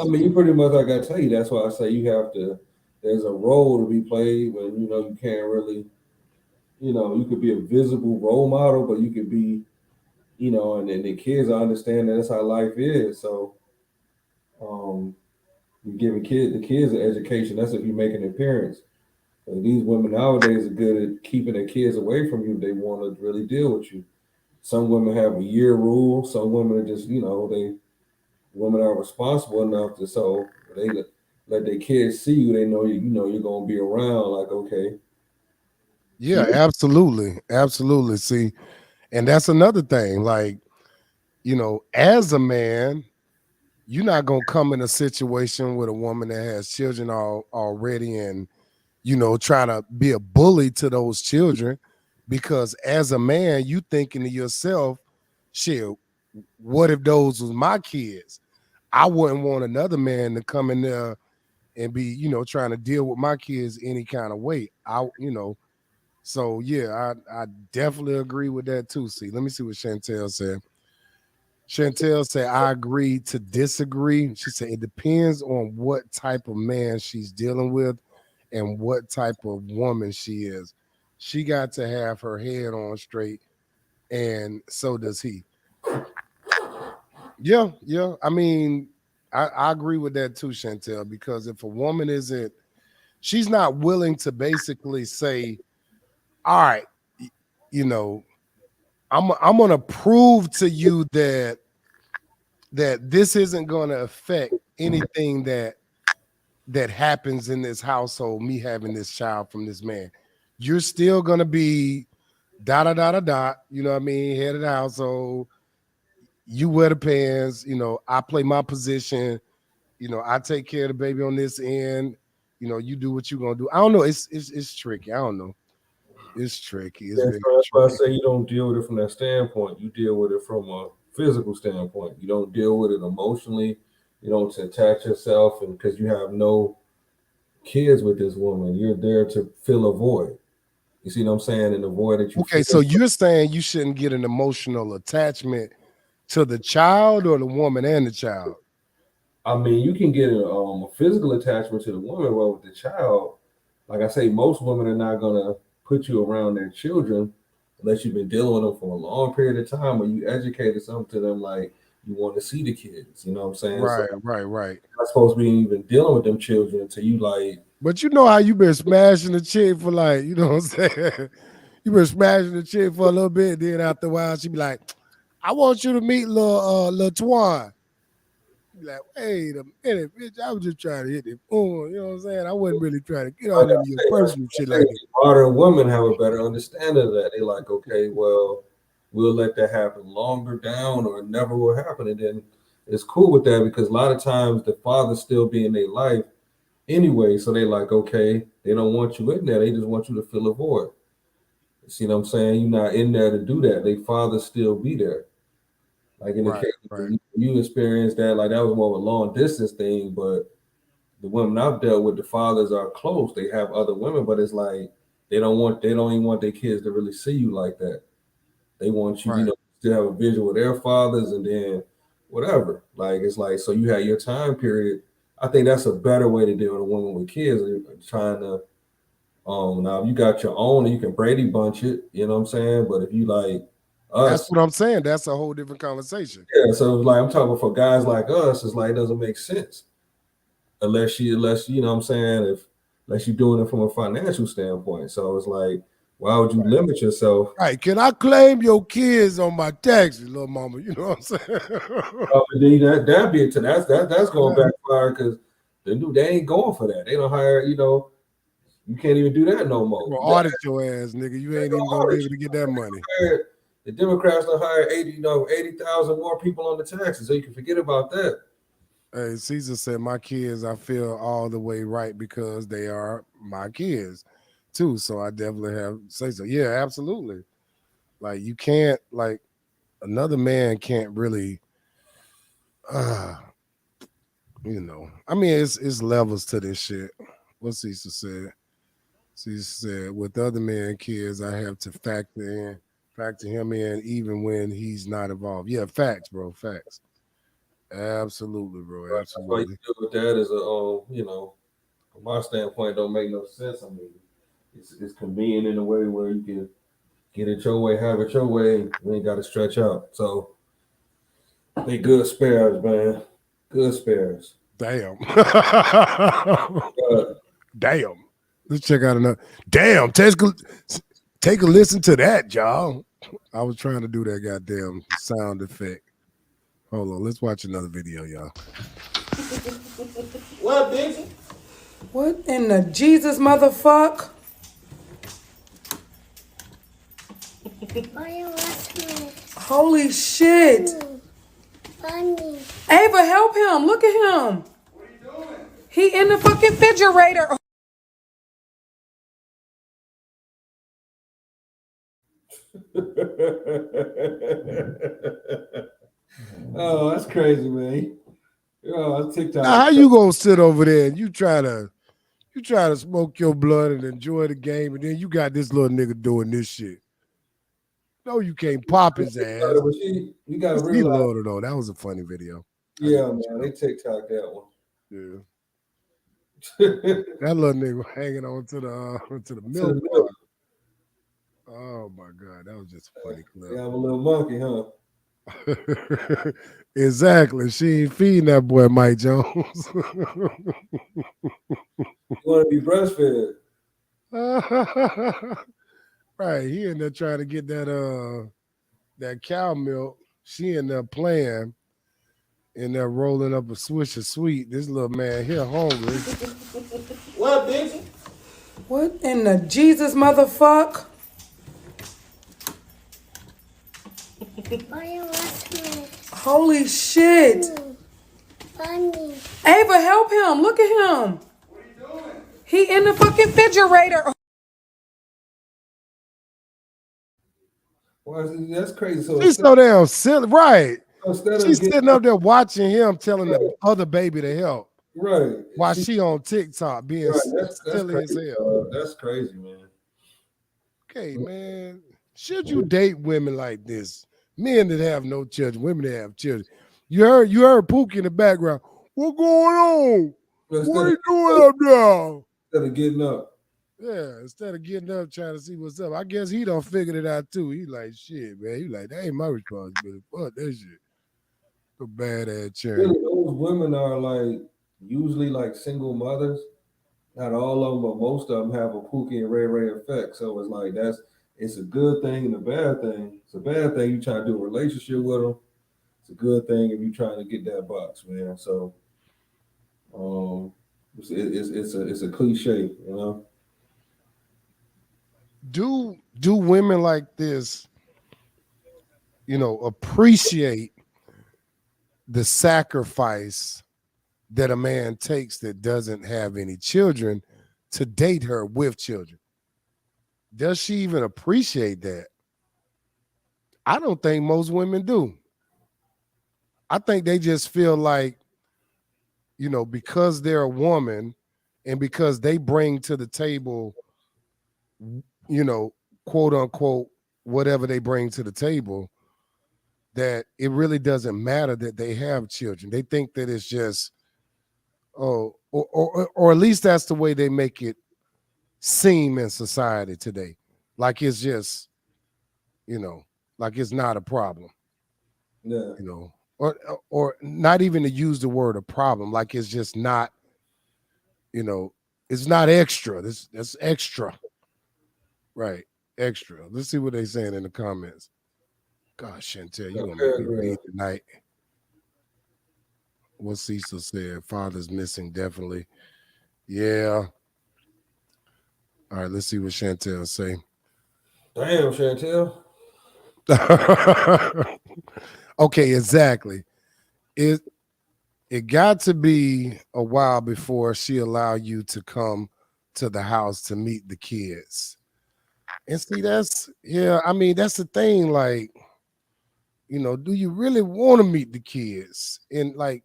mean, you pretty much like I tell you. That's why I say you have to. There's a role to be played when you can't really. You could be a visible role model, but you could be, and the kids understand that that's how life is. So, um, you're giving the kids an education. That's if you make an appearance. These women nowadays are good at keeping their kids away from you. They want to really deal with you. Some women have a year rule. Some women are just, women are responsible enough to they let their kids see you. They know you're gonna be around. Like okay, yeah, absolutely, absolutely. See, and that's another thing. Like as a man, you're not gonna come in a situation with a woman that has children already and trying to be a bully to those children, because as a man, you thinking to yourself, shit, what if those was my kids? I wouldn't want another man to come in there and be, trying to deal with my kids any kind of way. So yeah, I definitely agree with that too. See, let me see what Chantel said. Chantel said, I agree to disagree. She said, it depends on what type of man she's dealing with and what type of woman she is. She got to have her head on straight, and so does he. Yeah, yeah. I mean, I agree with that too, Chantel, because if a woman isn't, she's not willing to basically say, all right, you know, I'm gonna prove to you that this isn't gonna affect anything that happens in this household, me having this child from this man. You're still gonna be da da da da da, you know what I mean, head of the household. You wear the pants, I play my position, I take care of the baby on this end, you do what you're gonna do. I don't know, it's tricky. I don't know. It's tricky. It's Yeah, very so that's why I tricky. say you don't deal with it from that standpoint. You deal with it from a physical standpoint. You don't deal with it emotionally. You don't attach yourself, and because you have no kids with this woman, you're there to fill a void. You see what I'm saying? And the void that you Okay, feel. so you're saying you shouldn't get an emotional attachment to the child or the woman and the child? I mean, you can get a physical attachment to the woman, but with the child, like I say, most women are not gonna put you around their children unless you've been dealing with them for a long period of time, or you educated something to them like you want to see the kids. You know what I'm saying? So Right. you're not supposed to be even dealing with them children until you like. But you know how you been smashing the chick for like, you know what I'm saying? You been smashing the chick for a little bit, then after a while she be like, I want you to meet Lil Twan. You be like, wait a minute, bitch, I was just trying to hit it. You know what I'm saying? I wasn't really trying to get Like all into your personal shit I say, like that. modern women have a better understanding of that. They like, okay, well, we'll let that happen longer down, or it never will happen, and then it's cool with that because a lot of times the father still be in their life anyway. So they like, okay, they don't want you in there. They just want you to fill a void. You see what I'm saying? You're not in there to do that. They father still be there. Like in the Right, case right. you experienced that, like that was more of a long distance thing, but the women I've dealt with, the fathers are close. They have other women, but it's like they don't even want their kids to really see you like that. They want you, Right. to have a visual with their fathers and then whatever. Like it's like so you had your time period. I think that's a better way to deal with a woman with kids. Trying to now if you got your own and you can Brady bunch it, you know what I'm saying? But if you like That's us, what I'm saying. That's a whole different conversation. yeah, so it's like I'm talking for guys like us, it's like it doesn't make sense. Unless you know what I'm saying, if unless you're doing it from a financial standpoint. So it's like, why would you limit yourself? Right. Can I claim your kids on my taxes, little mama? You know what I'm saying? And then that be it to that's going backfire because they ain't going for that. They don't hire, you can't even do that no They more. gonna audit your ass, nigga. You ain't even gonna be able to get that money. The Democrats don't hire 80,000 more people on the taxes, so you can forget about that. Hey, Caesar said, my kids, I feel all the way right because they are my kids too. So I definitely have say so. Yeah, absolutely. Like you can't, like another man can't really uh I mean it's levels to this shit. What Caesar said. Caesar said, with other men kids, I have to factor him in even when he's not involved. Yeah, facts, bro. Facts. Absolutely, bro. Right? That's why you Absolutely. deal with that as from my standpoint, don't make no sense. I mean, it's convenient in a way where you can get it your way, have it your way. You ain't got to stretch out. So they good spares, man. Good spares. Damn. Uh, Damn. Let's check out another. Damn. Take a listen to that, y'all. I was trying to do that goddamn sound effect. Hold on. Let's watch another video, y'all. What, bitch? What in the Jesus motherfuck? Holy shit. Funny. Ava, help him. Look at him. What are you doing? He in the fucking refrigerator. oh, that's crazy, man. Oh, that's TikTok. Now, how you gonna sit over there and you try to smoke your blood and enjoy the game, and then you got this little nigga doing this shit? No, you can't pop his ass. But you gotta He realize, loved it though. That was a funny video. yeah, man, they TikTok that one. Yeah. to That little nigga hanging on to the the milk bar. middle. Oh my god, that was just a funny clip. Yeah, I'm a little monkey, huh? Exactly. She ain't feeding that boy Mike Jones. You want to be breastfed? Right. He in there trying to get that cow milk. She in there playing, in there rolling up a swish of sweet. This little man here hungry. What, bitch? What in the Jesus motherfuck? Holy shit. Funny. Ava, help him. Look at him. What are you doing? He in the fucking refrigerator. That's crazy. So She's so damn silly, right? instead of She's getting sitting up there watching him telling the right, other baby to help right, while she on TikTok being right. That's silly as crazy. hell. That's crazy, man. Okay, man. Should you date women like this? Men that have no children, women that have children. You heard Pookie in the background. What going on? What are you doing up there? Instead of getting up. Yeah, instead of getting up trying to see what's up. I guess he done figured it out too. He like, shit, man. He like, that ain't my responsibility. Fuck that shit. A bad ass churn. Really, those women are like usually like single mothers. Not all of them, but most of them have a Pookie and Ray Ray effect. So it's like it's a good thing and a bad thing. It's a bad thing you try to do a relationship with them. It's a good thing if you trying to get that box, man. So um, it's a cliche, you know. Do women like this, appreciate the sacrifice that a man takes that doesn't have any children to date her with children? Does she even appreciate that? I don't think most women do. I think they just feel like, because they're a woman and because they bring to the table, you know, quote unquote, whatever they bring to the table, that it really doesn't matter that they have children. They think that it's just, or at least that's the way they make it seem in society today. Like it's just, you know, like it's not a problem, Yeah, you know, or not even to use the word a problem. Like it's just not, it's not extra. That's extra, right? Extra. Let's see what they're saying in the comments. Gosh, Chantel, you gonna make me read tonight. What Cecil said, father's missing, definitely. Yeah. All right, let's see what Chantel say. damn, Chantel. Okay, exactly. It it got to be a while before she allowed you to come to the house to meet the kids. And see, I mean, that's the thing. Like, do you really want to meet the kids? And like,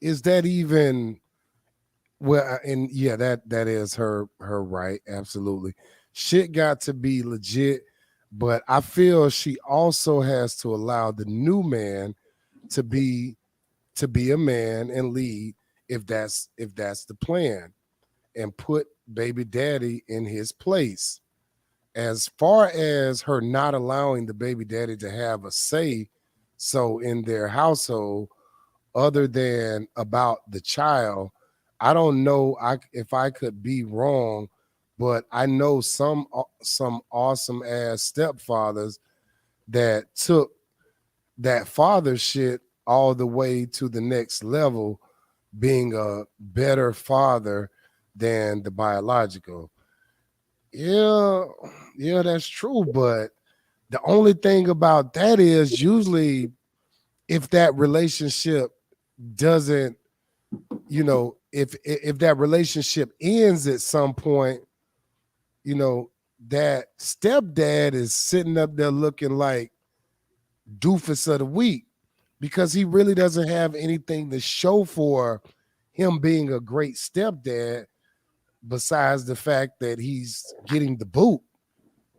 is that even well? And yeah, that is her right. Absolutely, shit got to be legit. But I feel she also has to allow the new man to be a man and lead if that's the plan, and put baby daddy in his place. As far as her not allowing the baby daddy to have a say so in their household other than about the child, I don't know if I could be wrong, but I know some awesome ass stepfathers that took that father shit all the way to the next level, being a better father than the biological. Yeah, yeah, that's true. But the only thing about that is usually if that relationship doesn't, if that relationship ends at some point, that stepdad is sitting up there looking like doofus of the week because he really doesn't have anything to show for him being a great stepdad besides the fact that he's getting the boot.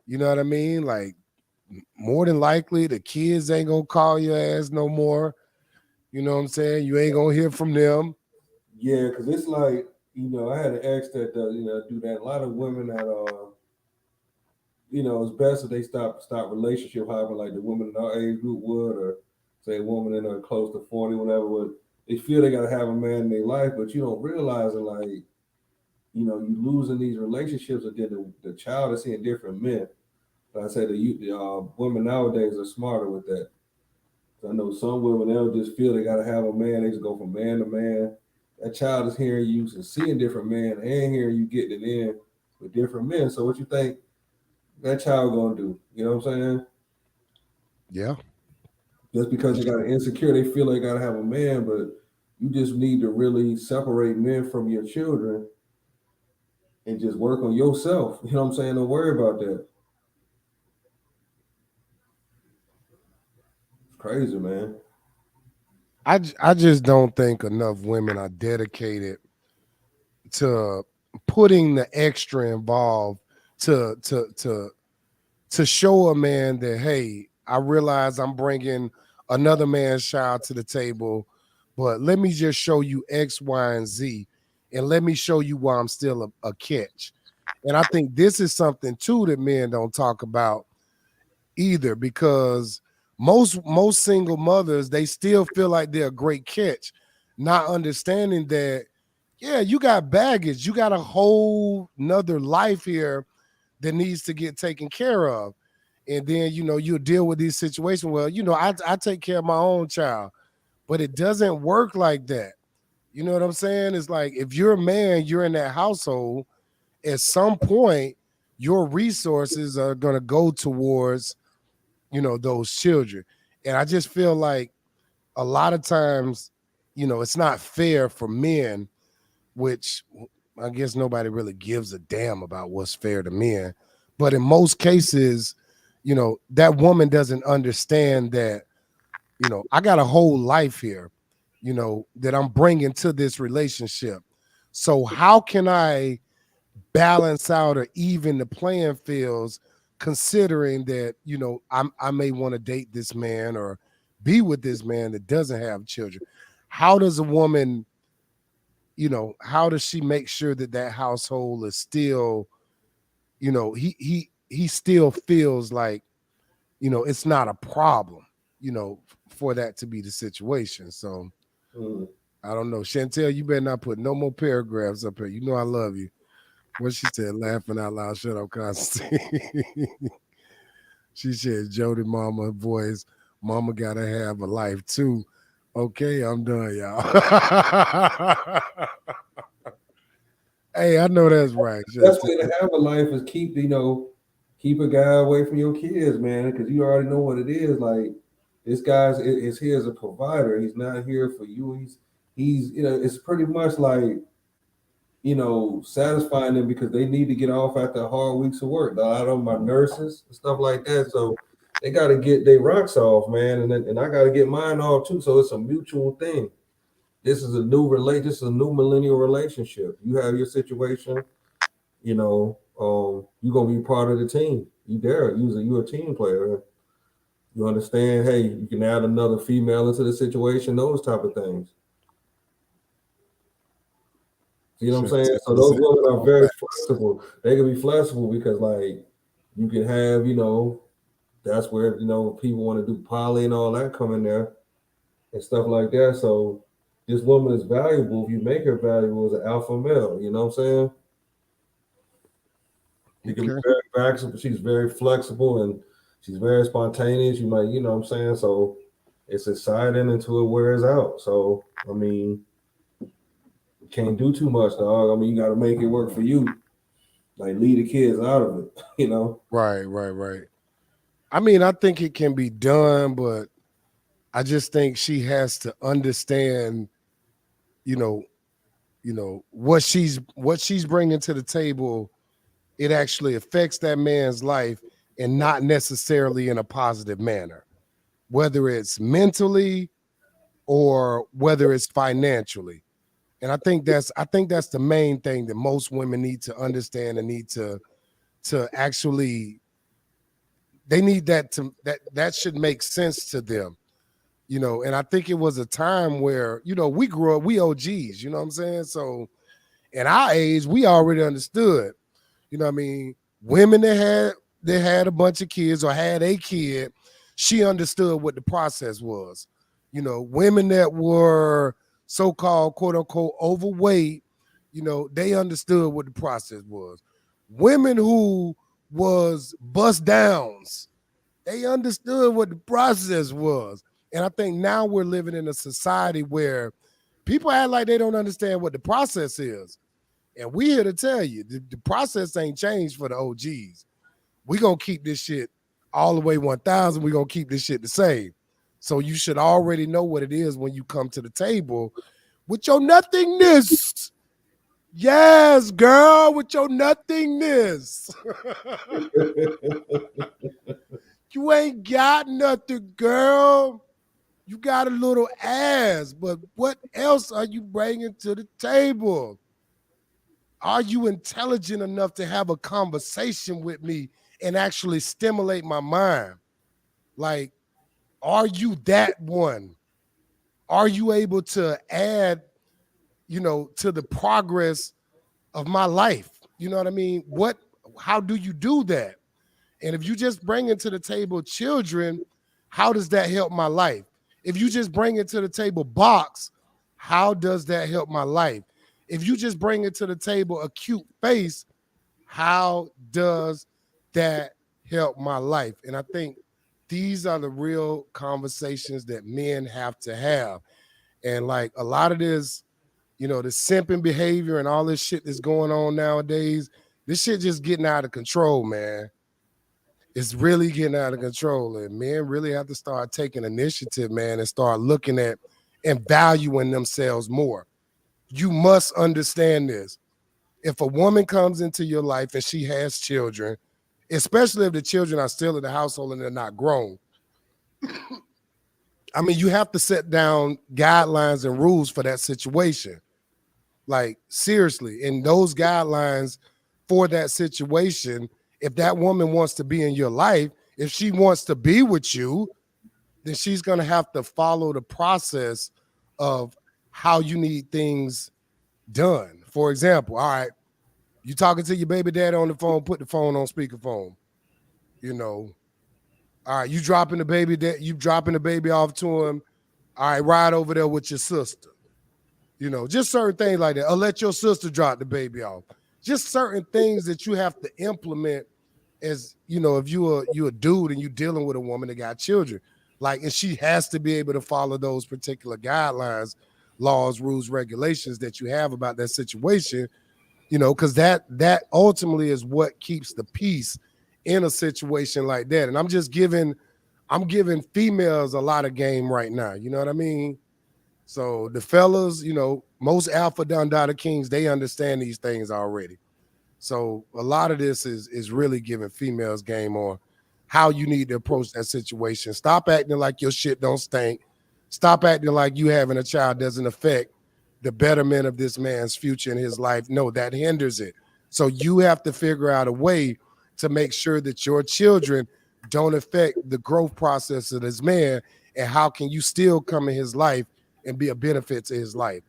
You know what I mean? Like, more than likely, the kids ain't gonna call your ass no more. You know what I'm saying? You ain't gonna hear from them. Yeah, because it's like I had an ex that does do that. A lot of women that it's best if they stop relationship, however, like the woman in our age group would, or say a woman in her close to 40, whatever. Would they feel they gotta have a man in their life, but you don't realize it, like you losing these relationships, and then the child is seeing different men. Like I said, the women nowadays are smarter with that. So I know some women they'll just feel they gotta have a man. They just go from man to man. That child is hearing you and seeing different men, and hearing you getting it in with different men. So what you think that child gonna do? You know what I'm saying? Yeah. Just because they got an insecure, they feel they gotta have a man, but you just need to really separate men from your children and just work on yourself. You know what I'm saying? Don't worry about that. Crazy, man. I just don't think enough women are dedicated to putting the extra involved to to to to show a man that, hey, I realize I'm bringing another man's child to the table, but let me just show you X, Y, and Z, and let me show you why I'm still a catch. And I think this is something too that men don't talk about either, because most single mothers, they still feel like they're a great catch, not understanding that, yeah, you got baggage, you got a whole nother life here that needs to get taken care of. And then, you'll deal with these situations. Well, I take care of my own child, but it doesn't work like that. You know what I'm saying? It's like, if you're a man, you're in that household, at some point, your resources are going to go towards, those children. And I just feel like a lot of times, it's not fair for men, which I guess nobody really gives a damn about what's fair to men. But in most cases, that woman doesn't understand that, I got a whole life here, that I'm bringing to this relationship. So how can I balance out or even the playing fields, considering that, I may want to date this man or be with this man that doesn't have children? How does a woman, how does she make sure that that household is still, he still feels like, it's not a problem, for that to be the situation. So I don't know. Chantel, you better not put no more paragraphs up here. You know I love you. What she said, laughing out loud, shut up, Constantine. She said, Jody mama voice, mama gotta have a life too. Okay, I'm done, y'all. Hey, I know that's right. Best way to have a life is keep a guy away from your kids, man, because you already know what it is. Like, this guy's is here as a provider. He's not here for you. He's it's pretty much like, satisfying them because they need to get off after hard weeks of work. A lot of them are nurses and stuff like that, so they got to get their rocks off, man, and I got to get mine off too. So it's a mutual thing. This is a new This is a new millennial relationship. You have your situation, you're gonna be part of the team. You're a team player. You understand, hey, you can add another female into the situation, those type of things. You know what I'm saying? So those women are very flexible. They can be flexible because, like, you can have, that's where, people want to do poly and all that come in there and stuff like that. So this woman is valuable if you make her valuable as an alpha male. You know what I'm saying? She can be very flexible. She's very flexible and she's very spontaneous. You might, you know what I'm saying? So it's exciting until it wears out. So, I mean, you can't do too much, dog. I mean, you got to make it work for you. Like, leave the kids out of it, Right. I mean, I think it can be done, but I just think she has to understand, you know, what she's bringing to the table. It actually affects that man's life, and not necessarily in a positive manner, whether it's mentally or whether it's financially. And I think that's the main thing that most women need to understand and need to actually, they need that should make sense to them. And I think it was a time where, we grew up, we OGs, you know what I'm saying? So in our age, we already understood, what I mean? Women that had a bunch of kids or had a kid, she understood what the process was. Women that were so-called quote unquote overweight, they understood what the process was. Women who was bust downs, they understood what the process was. And I think now we're living in a society where people act like they don't understand what the process is. And we here to tell you, the process ain't changed for the OGs. We gonna keep this shit all the way 1,000. We gonna keep this shit the same. So you should already know what it is when you come to the table with your nothingness. Yes, girl, with your nothingness. You ain't got nothing, girl. You got a little ass, but what else are you bringing to the table? Are you intelligent enough to have a conversation with me and actually stimulate my mind? Like, are you that one? Are you able to add, to the progress of my life? You know what I mean? How do you do that? And if you just bring into the table children, how does that help my life? If you just bring it to the table box, how does that help my life? If you just bring it to the table a cute face, how does that help my life? And I think these are the real conversations that men have to have. And like a lot of this, the simping behavior and all this shit that's going on nowadays, this shit just getting out of control, man. It's really getting out of control. And men really have to start taking initiative, man, and start looking at and valuing themselves more. You must understand this. If a woman comes into your life and she has children, especially if the children are still in the household and they're not grown, I mean, you have to set down guidelines and rules for that situation. Like, seriously, in those guidelines for that situation, if that woman wants to be in your life, if she wants to be with you, then she's going to have to follow the process of how you need things done. For example, all right, you talking to your baby daddy on the phone, put the phone on speakerphone. All right, you dropping the baby off to him. All right, ride over there with your sister. Just certain things like that. Or let your sister drop the baby off. Just certain things that you have to implement as, if you're a dude and you're dealing with a woman that got children. Like, and she has to be able to follow those particular guidelines, laws, rules, regulations that you have about that situation, because that ultimately is what keeps the peace in a situation like that. And I'm giving females a lot of game right now. You know what I mean? So the fellas, most alpha down data kings, they understand these things already. So a lot of this is really giving females game on how you need to approach that situation. Stop acting like your shit don't stink. Stop acting like you having a child doesn't affect the betterment of this man's future in his life. No, that hinders it. So you have to figure out a way to make sure that your children don't affect the growth process of this man. And how can you still come in his life and be a benefit to his life?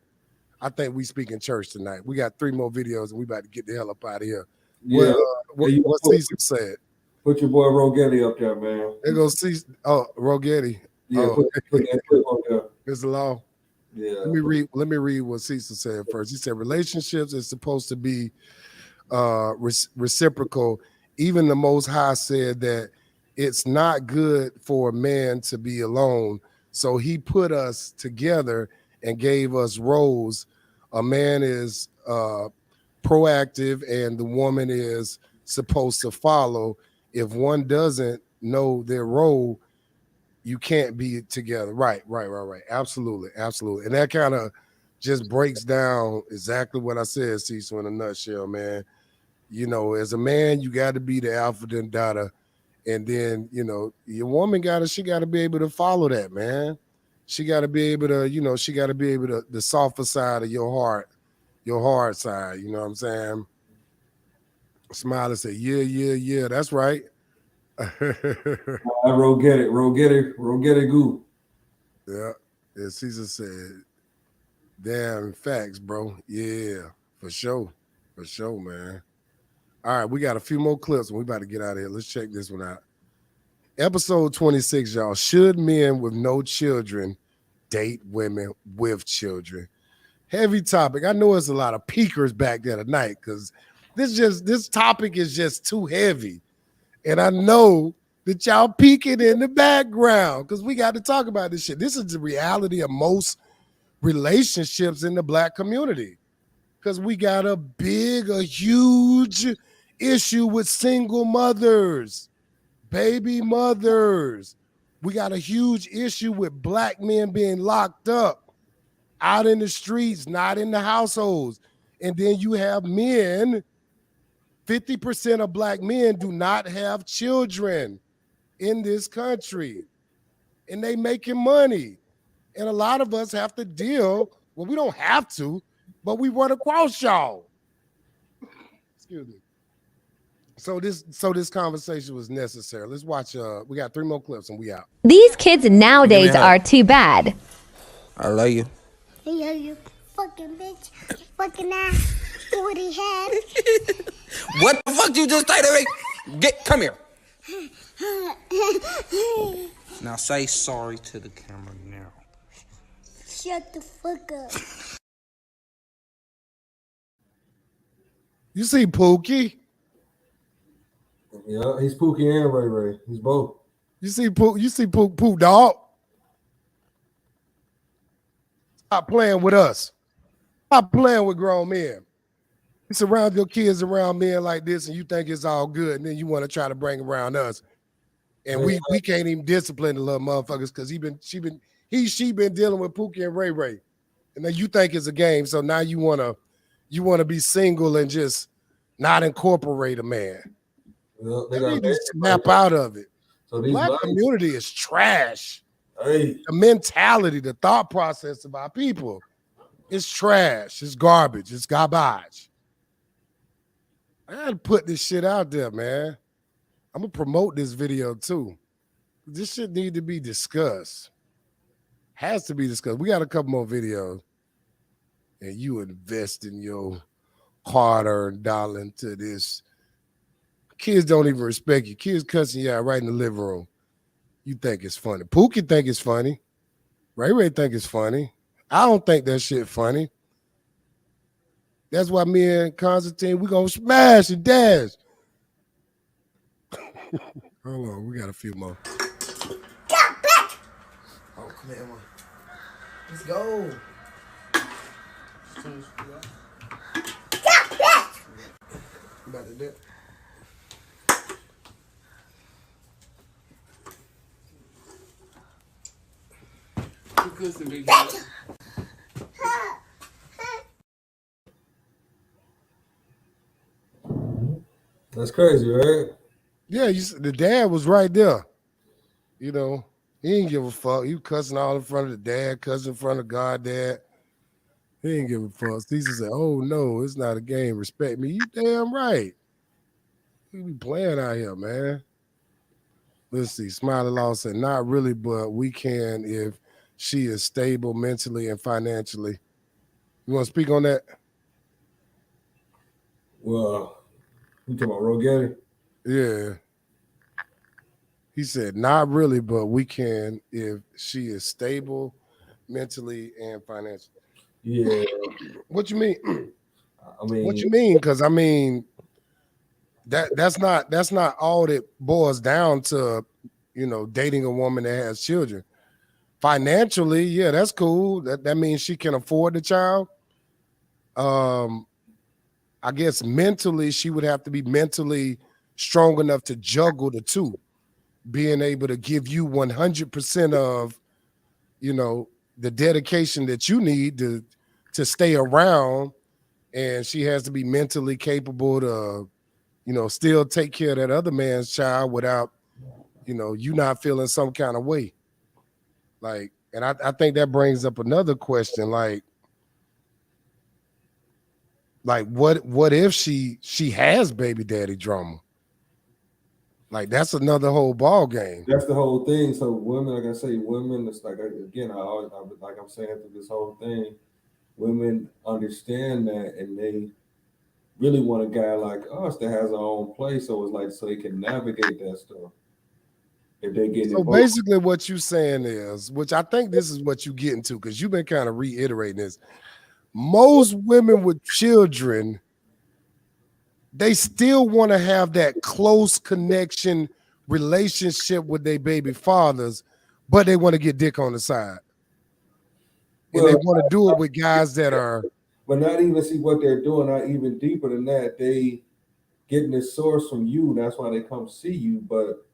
I think we speak in church tonight. We got 3 more videos and we about to get the hell up out of here. Yeah. What Cecil said. Put your boy Rogetti up there, man. There goes Cecil. Oh, Rogetti. Yeah, put that clip up there. It's the law. Yeah. Let me read what Cecil said first. He said relationships is supposed to be reciprocal. Even the Most High said that it's not good for a man to be alone. So he put us together and gave us roles. A man is proactive and the woman is supposed to follow. If one doesn't know their role, you can't be together. Right. Absolutely. And that kind of just breaks down exactly what I said, Cecil, in a nutshell, man. As a man, you got to be the alpha and data. And then, your woman she got to be able to follow that, man. She got to be able to, she got to be able to, the softer side of your heart, your hard side, you know what I'm saying? Smile and say, yeah, that's right. Rogetti goo. Yeah. And Caesar said, damn facts, bro. Yeah, for sure, man. All right, we got a few more clips and we about to get out of here. Let's check this one out. Episode 26, y'all. Should men with no children date women with children? Heavy topic. I know it's a lot of peekers back there tonight because this topic is just too heavy. And I know that y'all peeking in the background because we got to talk about this shit. This is the reality of most relationships in the Black community because we got a huge issue with single mothers, baby mothers. We got a huge issue with Black men being locked up out in the streets, not in the households. And then you have men, 50% of Black men do not have children in this country. And they making money. And a lot of us have to deal, well, we don't have to, but we run across y'all. Excuse me. So this conversation was necessary. Let's watch we got 3 more clips and we out. These kids nowadays are too bad. I love you. Hey, you fucking bitch. Fucking ass. Booty head. What the fuck you just say to me? Come here. Now say sorry to the camera now. Shut the fuck up. You see Pookie? Yeah, he's Pookie and Ray Ray. He's both. You see Pook dog? Stop playing with us. Stop playing with grown men. You surround your kids around men like this and you think it's all good, and then you want to try to bring around us. And we can't even discipline the little motherfuckers because she been dealing with Pookie and Ray Ray. And then you think it's a game. So now you wanna be single and just not incorporate a man. Well, They need to snap out of it. So the black community is trash. Hey. The mentality, the thought process of our people is trash. It's garbage. It's garbage. I gotta put this shit out there, man. I'm gonna promote this video too. This shit need to be discussed. Has to be discussed. We got a couple more videos. And you invest in your hard-earned dollar into this. Kids don't even respect you. Kids cussing you out right in the living room. You think it's funny. Pookie think it's funny. Ray Ray think it's funny. I don't think that shit funny. That's why me and Constantine, we gonna smash and dash. Hold on, we got a few more. Got back! Oh, come here, man. Let's go. Got back! About to do it. That's crazy, right? Yeah, the dad was right there. You know, he didn't give a fuck. He cussing all in front of the dad, cussing in front of God, dad. He didn't give a fuck. Caesar said, "Oh no, it's not a game. Respect me." You damn right. We be playing out here, man. Let's see. Smiley Law said, "Not really, but we can if she is stable mentally and financially." You want to speak on that? Well, you talking about Rogetti? Yeah. He said, "Not really, but we can if she is stable mentally and financially." Yeah. What you mean? I mean, what you mean? Because I mean, that's not all that boils down to, you know, dating a woman that has children. Financially, yeah, that's cool. That means she can afford the child. I guess mentally, she would have to be mentally strong enough to juggle the two, being able to give you 100% of, you know, the dedication that you need to stay around, and she has to be mentally capable to, you know, still take care of that other man's child without, you know, you not feeling some kind of way. Like, and I think that brings up another question, like what if she has baby daddy drama? Like that's another whole ball game. That's the whole thing. So women, like I say, women. It's like again, like I'm saying through this whole thing, women understand that, and they really want a guy like us that has our own place. So it's like so they can navigate that stuff. If they get so involved. basically, what you're saying is, which I think this is what you get into, because you've been kind of reiterating this. Most women with children, they still want to have that close connection relationship with their baby fathers, but they want to get dick on the side. And they want to do it with guys that are. But not even see what they're doing, not even deeper than that. They getting this source from you. That's why they come see you. But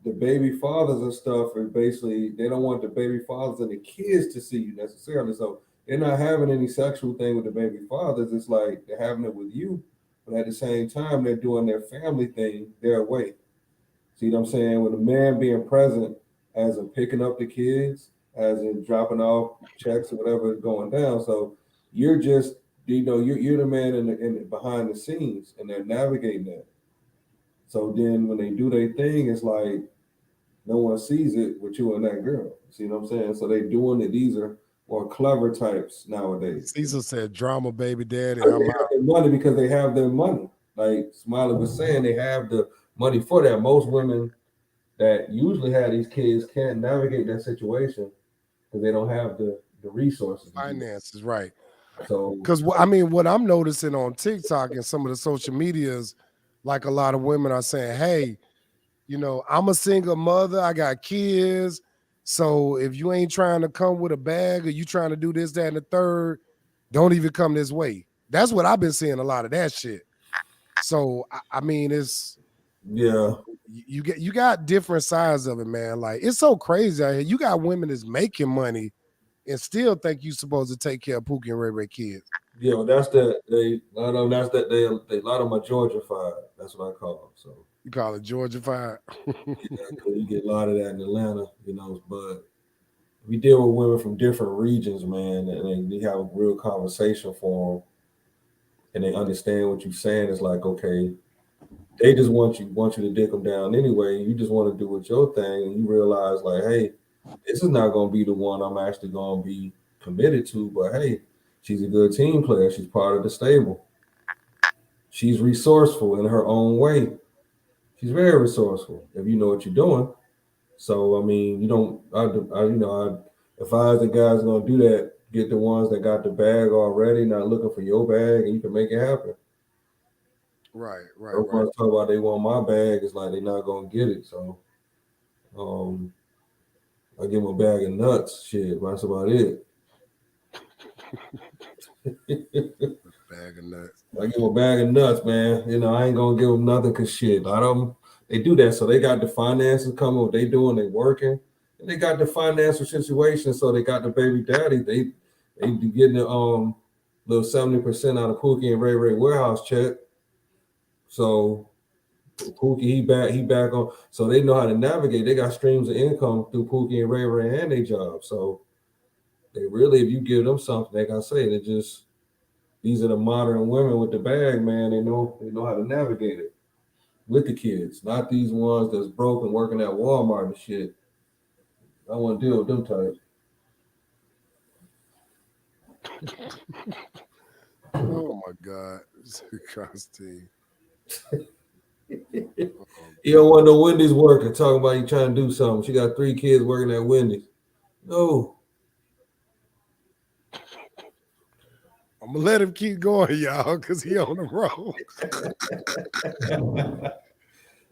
the baby fathers and stuff are basically, they don't want the baby fathers and the kids to see you necessarily. So they're not having any sexual thing with the baby fathers. It's like they're having it with you. But at the same time, they're doing their family thing their way. See what I'm saying? With a man being present as in picking up the kids as in dropping off checks or whatever is going down. So you're just, you're the man in behind the scenes, and they're navigating that. So then when they do their thing, it's like no one sees it with you and that girl. See what I'm saying? So they doing it. These are more clever types nowadays. Cecil said, "Drama, baby daddy." They I'm have their money because they have their money. Like Smiley was saying, they have the money for that. Most women that usually have these kids can't navigate that situation because they don't have the resources. finances, right? So, Because I mean, what I'm noticing on TikTok and some of the social medias, like a lot of women are saying, "Hey, I'm a single mother. I got kids. So if you ain't trying to come with a bag or you trying to do this, that, and the third, don't even come this way." That's what I've been seeing a lot of that shit. So I mean, it's yeah, you got different sides of it, man. Like it's so crazy out here. You got women that's making money and still think you supposed to take care of Pookie and Ray Ray kids. yeah, that's that. They a lot of them. That's that. They a lot of them are Georgiafied. That's what I call them. So You call it Georgia Fire. yeah, 'cause you get a lot of that in Atlanta, But we deal with women from different regions, man, and they have a real conversation for them, and they understand what you're saying. It's like, okay, they just want you to dick them down anyway. You just want to do what your thing, and you realize like, hey, this is not going to be the one I'm actually going to be committed to. But hey, she's a good team player. She's part of the stable. She's resourceful in her own way. She's very resourceful if you know what you're doing. So I mean, you don't. I advise the guys going to do that. Get the ones that got the bag already, not looking for your bag, and you can make it happen. Right. Everyone's talking about they want my bag. It's like they're not gonna get it. So, I give them a bag of nuts. Shit, that's about it. Bag of nuts. I give them a bag of nuts, man. I ain't gonna give them nothing because shit. A lot of them they do that, so they got the finances coming. What they doing? They working, and they got the financial situation. So they got the baby daddy. They be getting the little 70% out of Pookie and Ray Ray warehouse check. So Pookie, he back on. So they know how to navigate. They got streams of income through Pookie and Ray Ray and their job. So they really, if you give them something, like I say, they just these are the modern women with the bag, man. They know how to navigate it with the kids, not these ones that's broke and working at Walmart and shit. I want to deal with them types. Oh my God, Constantine. You don't want no Wendy's worker talking about you trying to do something. She got 3 kids working at Wendy's. No. I'm gonna let him keep going, y'all, because he on the road.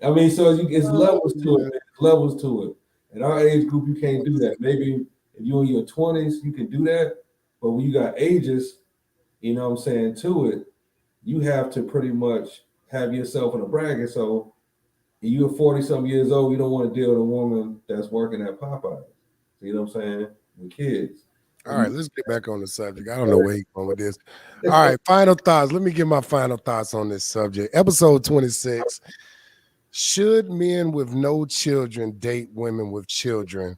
I mean, so it's levels to it. It's levels to it. In our age group, you can't do that. Maybe if you're in your 20s, you can do that. But when you got ages, you know what I'm saying, to it, you have to pretty much have yourself in a bracket. So if you're 40-something years old, you don't want to deal with a woman that's working at Popeyes. You know what I'm saying? With kids. All right, let's get back on the subject. I don't know where he's going with this. All right, final thoughts. Let me give my final thoughts on this subject. Episode 26. Should men with no children date women with children?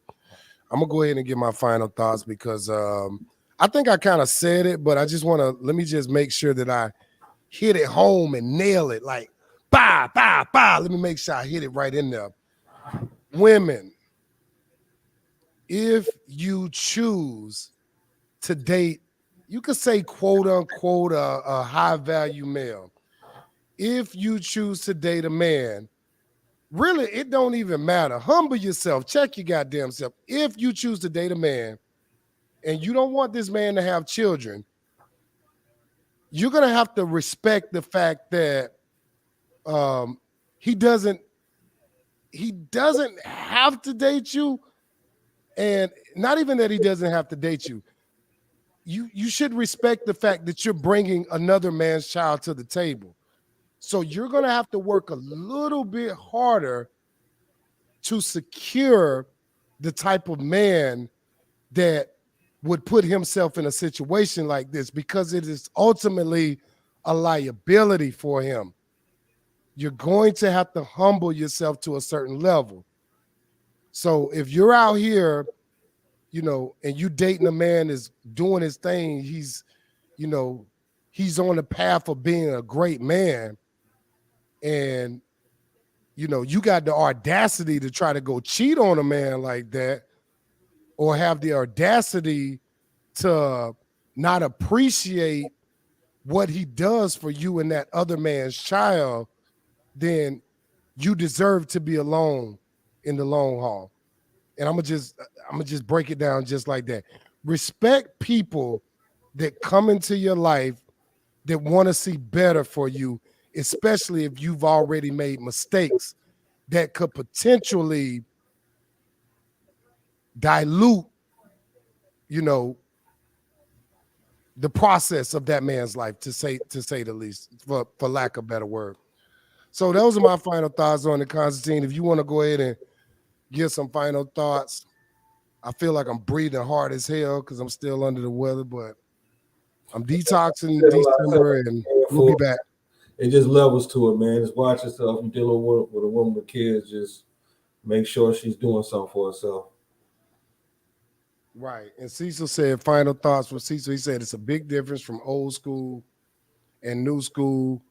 I'm gonna go ahead and give my final thoughts because I think I kind of said it, but I just want to let me just make sure that I hit it home and nail it. Like, bah, bah, bah. Let me make sure I hit it right in there. Women, if you choose to date, you could say quote unquote a high value male. If you choose to date a man, really, it don't even matter. Humble yourself. Check your goddamn self. If you choose to date a man and you don't want this man to have children, you're gonna have to respect the fact that he doesn't have to date you, and not even that he doesn't have to date you. You should respect the fact that you're bringing another man's child to the table. So you're gonna have to work a little bit harder to secure the type of man that would put himself in a situation like this, because it is ultimately a liability for him. You're going to have to humble yourself to a certain level. So if you're out here you know, and you dating a man that's doing his thing, he's, you know, he's on the path of being a great man, and you know, you got the audacity to try to go cheat on a man like that, or have the audacity to not appreciate what he does for you and that other man's child, then you deserve to be alone in the long haul. And I'm gonna just break it down just like that. Respect people that come into your life that want to see better for you, especially if you've already made mistakes that could potentially dilute, you know, the process of that man's life, to say the least, for lack of a better word. So those are my final thoughts on it, Constantine. If you want to go ahead and give some final thoughts. I feel like I'm breathing hard as hell because I'm still under the weather, but I'm detoxing in December, and we'll be back. It just levels to it, man. Just watch yourself. You're dealing with a woman with kids. Just make sure she's doing something for herself. Right. And Cecil said final thoughts from Cecil. He said it's a big difference from old school and new school,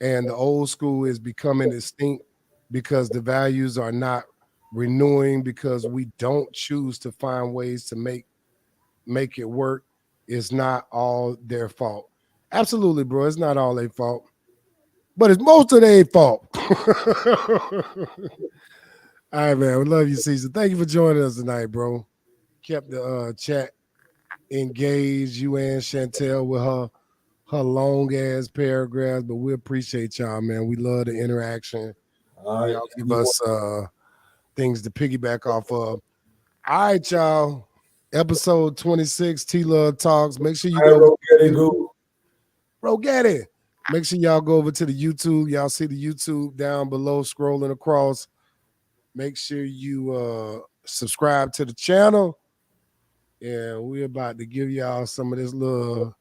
and the old school is becoming extinct because the values are not renewing, because we don't choose to find ways to make it work. It's not all their fault. Absolutely, bro. It's not all their fault, but it's most of their fault. All right, man. We love you, Cecil. Thank you for joining us tonight, bro. Kept the chat engaged. You and Chantel with her long ass paragraphs, but we appreciate y'all, man. We love the interaction. All right. Y'all give us things to piggyback off of. All right, y'all. Episode 26, T-Love Talks. Make sure you get it. Make sure y'all go over to the YouTube. Y'all see the YouTube down below scrolling across. Make sure you subscribe to the channel. Yeah, we're about to give y'all some of this little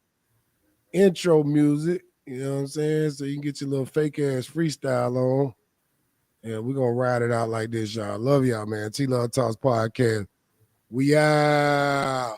intro music. You know what I'm saying? So you can get your little fake ass freestyle on. Yeah, we're gonna ride it out like this, y'all. Love y'all, man. T-Love Talks Podcast. We out.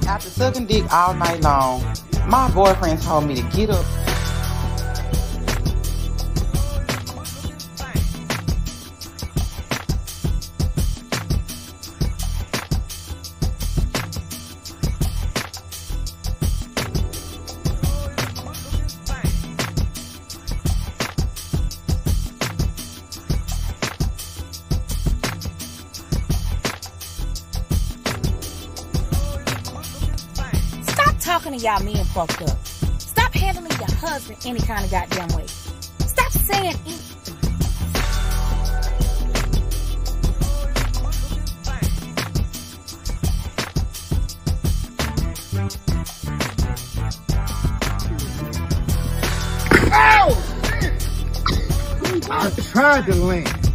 After sucking dick all night long, my boyfriend told me to get up. talking to y'all men fucked up. Stop handling your husband any kind of goddamn way. Stop saying I tried to land.